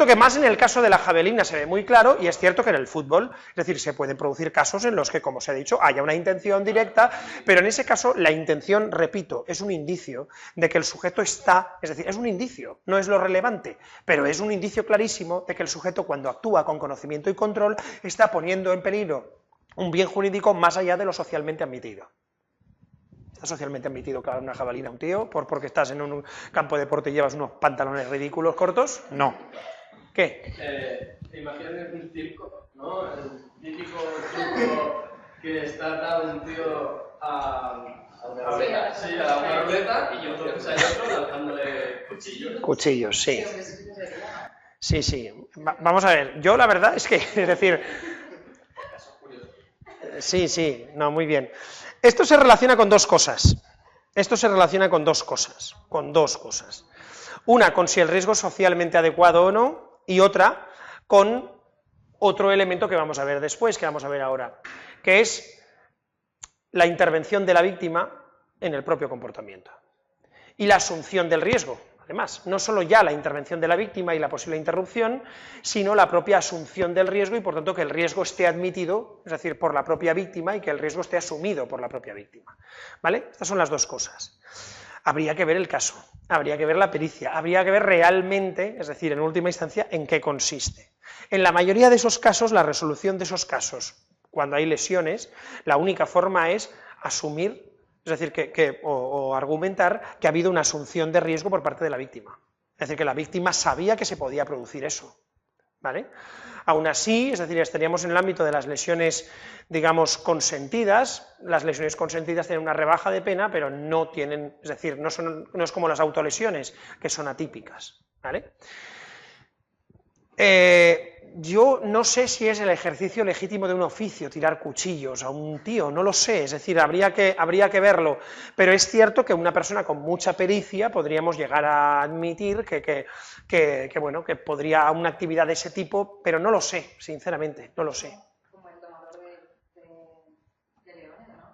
[SPEAKER 1] que más en el caso de la jabalina se ve muy claro, y es cierto que en el fútbol, es decir, se pueden producir casos en los que, como se ha dicho, haya una intención directa, pero en ese caso la intención, repito, es un indicio de que el sujeto está, es decir, es un indicio, no es lo relevante, pero es un indicio clarísimo de que el sujeto, cuando actúa con conocimiento y control, está poniendo en peligro un bien jurídico más allá de lo socialmente admitido. ¿Está socialmente admitido clavar una jabalina a un tío porque estás en un campo de deporte y llevas unos pantalones ridículos cortos? No. ¿Qué?
[SPEAKER 4] Imagínate un circo, ¿no? El típico truco que está atado un tío a una ruleta. Sí, a una ruleta, y entonces hay otro lanzándole cuchillos.
[SPEAKER 1] Cuchillos, sí. Sí. Vamos a ver, yo la verdad es que, es decir... Sí, no, muy bien. Esto se relaciona con dos cosas. Una, con si el riesgo es socialmente adecuado o no, y otra, con otro elemento que vamos a ver después, que vamos a ver ahora, que es la intervención de la víctima en el propio comportamiento. Y la asunción del riesgo, además, no solo ya la intervención de la víctima y la posible interrupción, sino la propia asunción del riesgo y, por tanto, que el riesgo esté admitido, es decir, por la propia víctima, y que el riesgo esté asumido por la propia víctima. ¿Vale? Estas son las dos cosas. Habría que ver el caso, habría que ver la pericia, habría que ver realmente, es decir, en última instancia, en qué consiste. En la mayoría de esos casos, la resolución de esos casos, cuando hay lesiones, la única forma es asumir, es decir, o argumentar que ha habido una asunción de riesgo por parte de la víctima. Es decir, que la víctima sabía que se podía producir eso, ¿vale? Aún así, es decir, estaríamos en el ámbito de las lesiones, digamos, consentidas. Las lesiones consentidas tienen una rebaja de pena, pero no tienen, es decir, no es como las autolesiones, que son atípicas, ¿vale? Yo no sé si es el ejercicio legítimo de un oficio tirar cuchillos a un tío, no lo sé, es decir, habría que verlo, pero es cierto que una persona con mucha pericia podríamos llegar a admitir que podría una actividad de ese tipo, pero no lo sé, sinceramente, no lo sé.
[SPEAKER 6] Como el domador de leones, ¿no?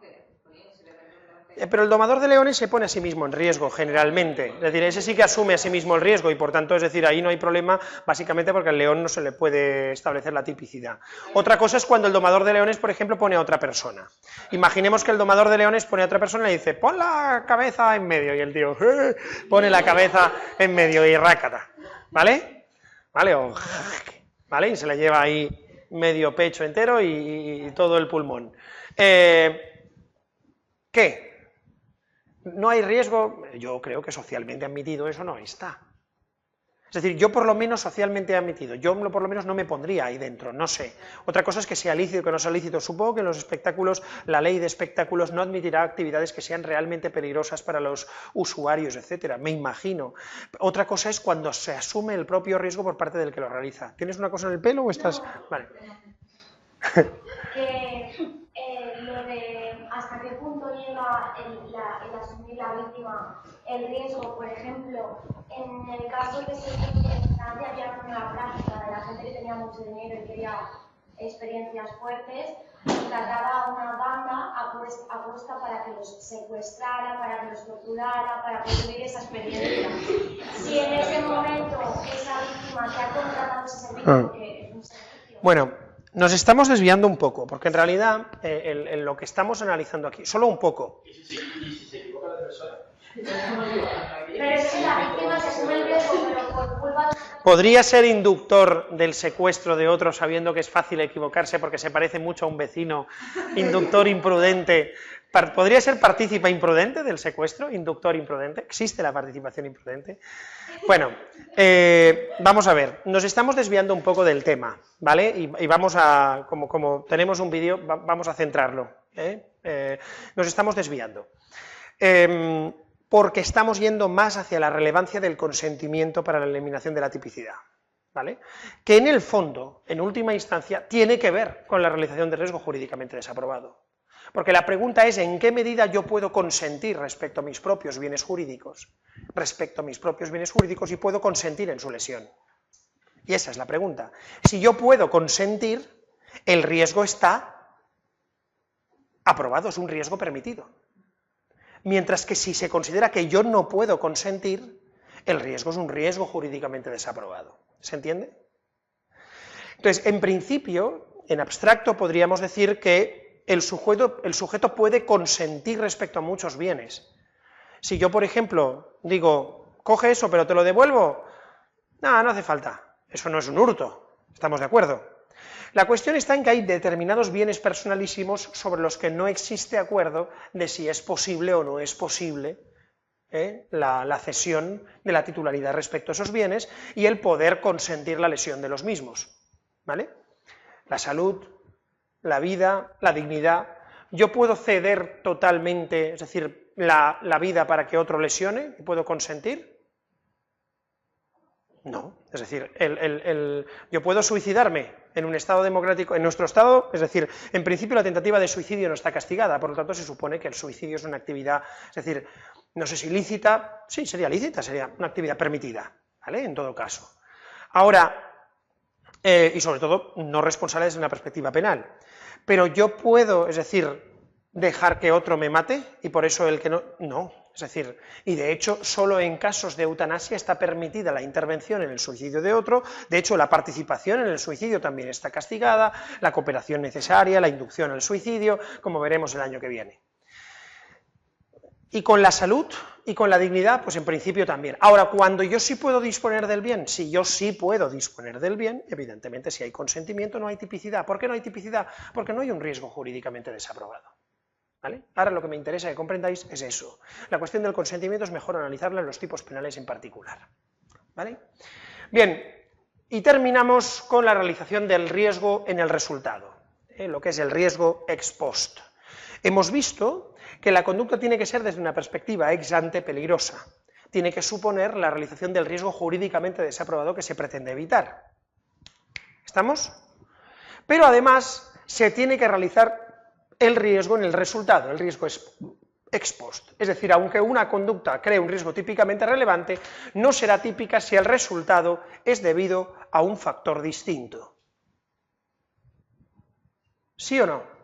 [SPEAKER 1] Pero el domador de leones se pone a sí mismo en riesgo, generalmente. Es decir, ese sí que asume a sí mismo el riesgo y, por tanto, es decir, ahí no hay problema, básicamente porque al león no se le puede establecer la tipicidad. Otra cosa es cuando el domador de leones, por ejemplo, pone a otra persona. Imaginemos que el domador de leones pone a otra persona y le dice, pon la cabeza en medio, y el tío pone la cabeza en medio y rácata, ¿vale? ¿Vale? Y se le lleva ahí medio pecho entero y todo el pulmón. ¿Qué? no hay riesgo, yo creo que socialmente admitido eso no está. Es decir, yo por lo menos socialmente admitido, yo por lo menos no me pondría ahí dentro, no sé. Otra cosa es que sea lícito o que no sea lícito. Supongo que en los espectáculos, la ley de espectáculos no admitirá actividades que sean realmente peligrosas para los usuarios, etcétera, me imagino. Otra cosa es cuando se asume el propio riesgo por parte del que lo realiza. ¿Tienes una cosa en el pelo o estás...?
[SPEAKER 3] No.
[SPEAKER 1] Vale.
[SPEAKER 3] Lo de hasta qué punto llega el asumir la víctima el riesgo, por ejemplo, en el caso de que en Francia había una práctica de la gente que tenía mucho dinero y quería experiencias fuertes, contrataba a una banda apuesta para que los secuestrara, para que los torturara, para conseguir esa experiencia. Si en ese momento esa víctima que ha contratado ese servicio, porque es un servicio...
[SPEAKER 1] Bueno, nos estamos desviando un poco, porque en realidad en lo que estamos analizando aquí, solo un poco.
[SPEAKER 4] ¿Y si se equivoca la persona?
[SPEAKER 3] Pero es que la víctima se asume el riesgo, pero por culpa de...
[SPEAKER 1] Podría ser inductor del secuestro de otro sabiendo que es fácil equivocarse porque se parece mucho a un vecino, inductor imprudente. ¿Podría ser partícipe imprudente del secuestro? ¿Inductor imprudente? ¿Existe la participación imprudente? Bueno, vamos a ver, nos estamos desviando un poco del tema, ¿vale? Y vamos a, como tenemos un vídeo, vamos a centrarlo, nos estamos desviando. Porque estamos yendo más hacia la relevancia del consentimiento para la eliminación de la tipicidad, ¿vale? Que en el fondo, en última instancia, tiene que ver con la realización de riesgo jurídicamente desaprobado. Porque la pregunta es en qué medida yo puedo consentir respecto a mis propios bienes jurídicos, y puedo consentir en su lesión. Y esa es la pregunta. Si yo puedo consentir, el riesgo está aprobado, es un riesgo permitido. Mientras que si se considera que yo no puedo consentir, el riesgo es un riesgo jurídicamente desaprobado. ¿Se entiende? Entonces, en principio, en abstracto, podríamos decir que el sujeto puede consentir respecto a muchos bienes. Si yo, por ejemplo, digo, coge eso, pero te lo devuelvo, no hace falta. Eso no es un hurto, ¿estamos de acuerdo? La cuestión está en que hay determinados bienes personalísimos sobre los que no existe acuerdo de si es posible o no es posible la cesión de la titularidad respecto a esos bienes y el poder consentir la lesión de los mismos, ¿vale? La salud, la vida, la dignidad. ¿Yo puedo ceder totalmente, es decir, la vida para que otro lesione y puedo consentir? No, es decir, yo puedo suicidarme en un Estado democrático, en nuestro Estado, es decir, en principio la tentativa de suicidio no está castigada, por lo tanto se supone que el suicidio es una actividad, es decir, no sé si lícita, sí, sería lícita, sería una actividad permitida, ¿vale? En todo caso. Ahora, y sobre todo, no responsable desde una perspectiva penal, pero yo puedo, es decir, dejar que otro me mate y por eso el que no, es decir, y de hecho solo en casos de eutanasia está permitida la intervención en el suicidio de otro, de hecho la participación en el suicidio también está castigada, la cooperación necesaria, la inducción al suicidio, como veremos el año que viene. Y con la salud y con la dignidad, pues en principio también. Ahora, cuando yo sí puedo disponer del bien, si yo sí puedo disponer del bien, evidentemente si hay consentimiento no hay tipicidad. ¿Por qué no hay tipicidad? Porque no hay un riesgo jurídicamente desaprobado. ¿Vale? Ahora lo que me interesa que comprendáis es eso. La cuestión del consentimiento es mejor analizarla en los tipos penales en particular. ¿Vale? Bien, y terminamos con la realización del riesgo en el resultado, lo que es el riesgo ex post. Hemos visto que la conducta tiene que ser desde una perspectiva ex ante peligrosa, tiene que suponer la realización del riesgo jurídicamente desaprobado que se pretende evitar. ¿Estamos? Pero además se tiene que realizar el riesgo en el resultado, el riesgo ex post. Es decir, aunque una conducta cree un riesgo típicamente relevante, no será típica si el resultado es debido a un factor distinto. ¿Sí o no?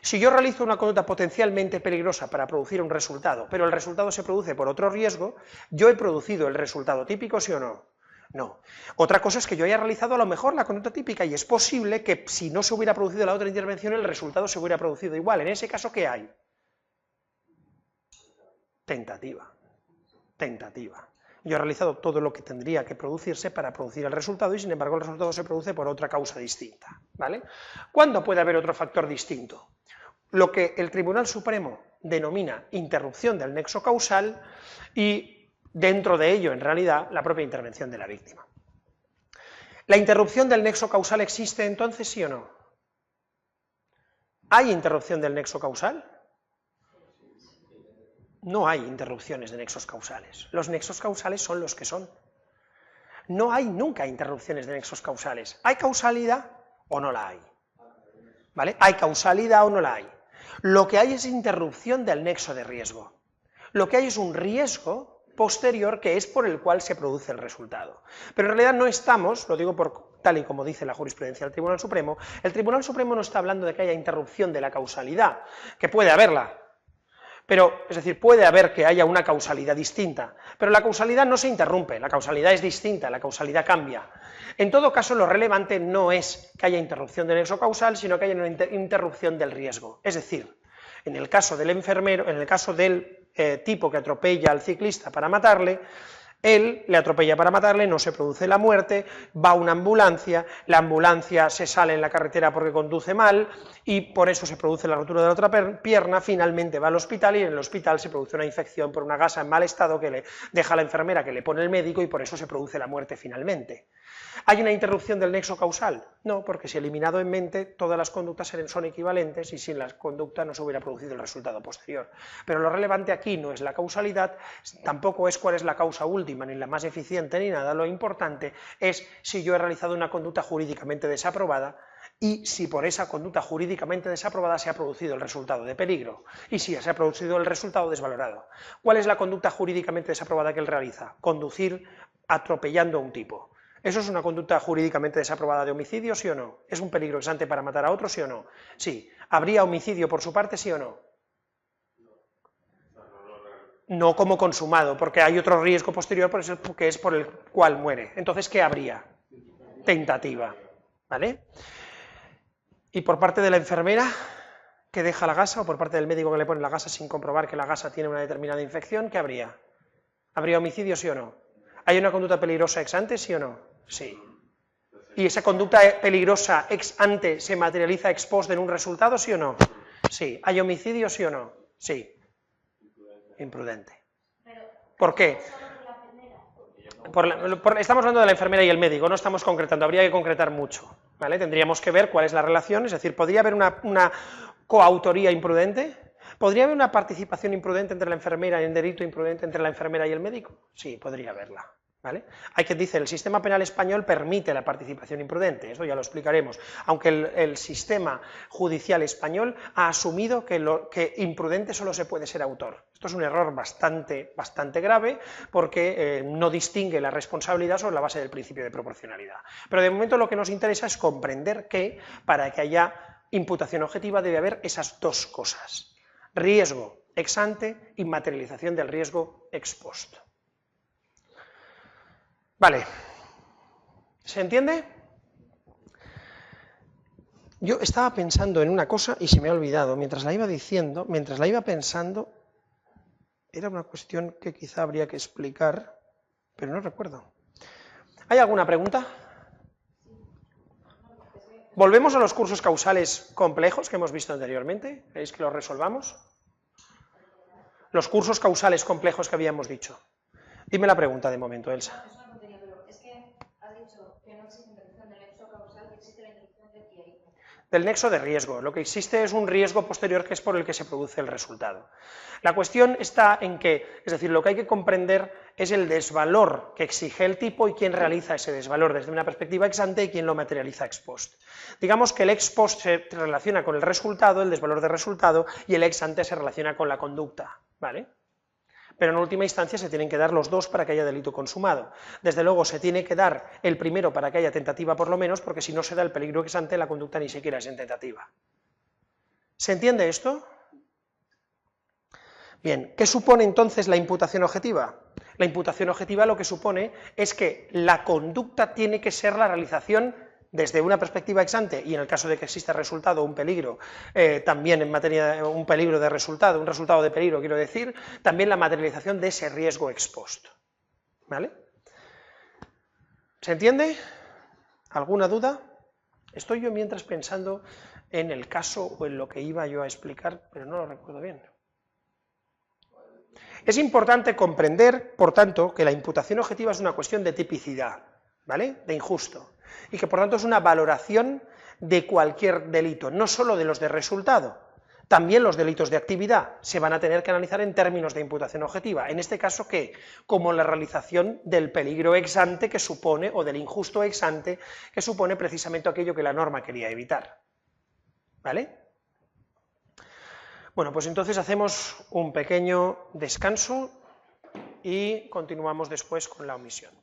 [SPEAKER 1] Si yo realizo una conducta potencialmente peligrosa para producir un resultado, pero el resultado se produce por otro riesgo, ¿yo he producido el resultado típico, sí o no? No. Otra cosa es que yo haya realizado a lo mejor la conducta típica y es posible que si no se hubiera producido la otra intervención el resultado se hubiera producido igual. En ese caso, ¿qué hay? Tentativa. Tentativa. Yo he realizado todo lo que tendría que producirse para producir el resultado y sin embargo el resultado se produce por otra causa distinta, ¿vale? ¿Cuándo puede haber otro factor distinto? Lo que el Tribunal Supremo denomina interrupción del nexo causal y dentro de ello, en realidad, la propia intervención de la víctima. ¿La interrupción del nexo causal existe entonces, sí o no? ¿Hay interrupción del nexo causal? No hay interrupciones de nexos causales. Los nexos causales son los que son. No hay nunca interrupciones de nexos causales. ¿Hay causalidad o no la hay? ¿Vale? ¿Hay causalidad o no la hay? Lo que hay es interrupción del nexo de riesgo. Lo que hay es un riesgo posterior que es por el cual se produce el resultado. Pero en realidad no estamos, lo digo por tal y como dice la jurisprudencia del Tribunal Supremo, el Tribunal Supremo no está hablando de que haya interrupción de la causalidad, que puede haberla, pero, es decir, puede haber que haya una causalidad distinta, pero la causalidad no se interrumpe, la causalidad es distinta, la causalidad cambia. En todo caso, lo relevante no es que haya interrupción del nexo causal, sino que haya una interrupción del riesgo. Es decir, en el caso del enfermero, en el caso del tipo que atropella al ciclista para matarle, él le atropella para matarle, no se produce la muerte, va una ambulancia, la ambulancia se sale en la carretera porque conduce mal y por eso se produce la rotura de la otra pierna, finalmente va al hospital y en el hospital se produce una infección por una gasa en mal estado que le deja a la enfermera que le pone el médico y por eso se produce la muerte finalmente. ¿Hay una interrupción del nexo causal? No, porque si eliminado en mente, todas las conductas son equivalentes y sin la conducta no se hubiera producido el resultado posterior. Pero lo relevante aquí no es la causalidad, tampoco es cuál es la causa última, ni la más eficiente ni nada, lo importante es si yo he realizado una conducta jurídicamente desaprobada y si por esa conducta jurídicamente desaprobada se ha producido el resultado de peligro y si se ha producido el resultado desvalorado. ¿Cuál es la conducta jurídicamente desaprobada que él realiza? Conducir atropellando a un tipo. ¿Eso es una conducta jurídicamente desaprobada de homicidio, sí o no? ¿Es un peligro exante para matar a otro, sí o no? Sí. ¿Habría homicidio por su parte, sí o no? No como consumado, porque hay otro riesgo posterior que es por el cual muere. Entonces, ¿qué habría? Tentativa, ¿vale? Y por parte de la enfermera que deja la gasa, o por parte del médico que le pone la gasa sin comprobar que la gasa tiene una determinada infección, ¿qué habría? ¿Habría homicidio, sí o no? ¿Hay una conducta peligrosa ex ante, sí o no? Sí. ¿Y esa conducta peligrosa ex ante se materializa ex post en un resultado, sí o no? Sí. ¿Hay homicidio, sí o no? Sí. Imprudente. ¿Por qué? Estamos hablando de la enfermera y el médico, no estamos concretando, habría que concretar mucho, ¿vale? Tendríamos que ver cuál es la relación, es decir, ¿podría haber una coautoría imprudente? ¿Podría haber una participación imprudente entre la enfermera y un delito imprudente entre la enfermera y el médico? Sí, podría haberla, ¿vale? Hay que decir, el sistema penal español permite la participación imprudente, eso ya lo explicaremos, aunque el sistema judicial español ha asumido que imprudente solo se puede ser autor. Esto es un error bastante grave porque no distingue la responsabilidad sobre la base del principio de proporcionalidad. Pero de momento lo que nos interesa es comprender que para que haya imputación objetiva debe haber esas dos cosas: riesgo ex ante y materialización del riesgo ex post. Vale, ¿se entiende? Yo estaba pensando en una cosa y se me ha olvidado, mientras la iba diciendo, mientras la iba pensando, era una cuestión que quizá habría que explicar, pero no recuerdo. ¿Hay alguna pregunta? ¿Volvemos a los cursos causales complejos que hemos visto anteriormente? ¿Queréis que los resolvamos? Los cursos causales complejos que habíamos dicho. Dime la pregunta de momento, Elsa.
[SPEAKER 6] Es una tontería, pero es que has dicho que no existe interrupción del nexo causal, que existe la interrupción de qué.
[SPEAKER 1] Del nexo de riesgo. Lo que existe es un riesgo posterior que es por el que se produce el resultado. La cuestión está en que, es decir, lo que hay que comprender es el desvalor que exige el tipo y quién realiza ese desvalor desde una perspectiva ex ante y quién lo materializa ex post. Digamos que el ex post se relaciona con el resultado, el desvalor de resultado, y el ex ante se relaciona con la conducta, ¿vale? Pero en última instancia se tienen que dar los dos para que haya delito consumado. Desde luego se tiene que dar el primero para que haya tentativa por lo menos, porque si no se da el peligro ex ante, la conducta ni siquiera es en tentativa. ¿Se entiende esto? Bien, ¿qué supone entonces la imputación objetiva? La imputación objetiva lo que supone es que la conducta tiene que ser la realización desde una perspectiva ex ante, y en el caso de que exista resultado, un peligro, también en materia de un peligro de resultado, un resultado de peligro, quiero decir, también la materialización de ese riesgo ex post. ¿Vale? ¿Se entiende? ¿Alguna duda? Estoy yo mientras pensando en el caso o en lo que iba yo a explicar, pero no lo recuerdo bien. Es importante comprender, por tanto, que la imputación objetiva es una cuestión de tipicidad, ¿vale?, de injusto, y que por tanto es una valoración de cualquier delito, no solo de los de resultado, también los delitos de actividad se van a tener que analizar en términos de imputación objetiva, en este caso, ¿qué?, como la realización del peligro ex ante que supone, o del injusto ex ante, que supone precisamente aquello que la norma quería evitar, ¿vale? Bueno, pues entonces hacemos un pequeño descanso y continuamos después con la omisión.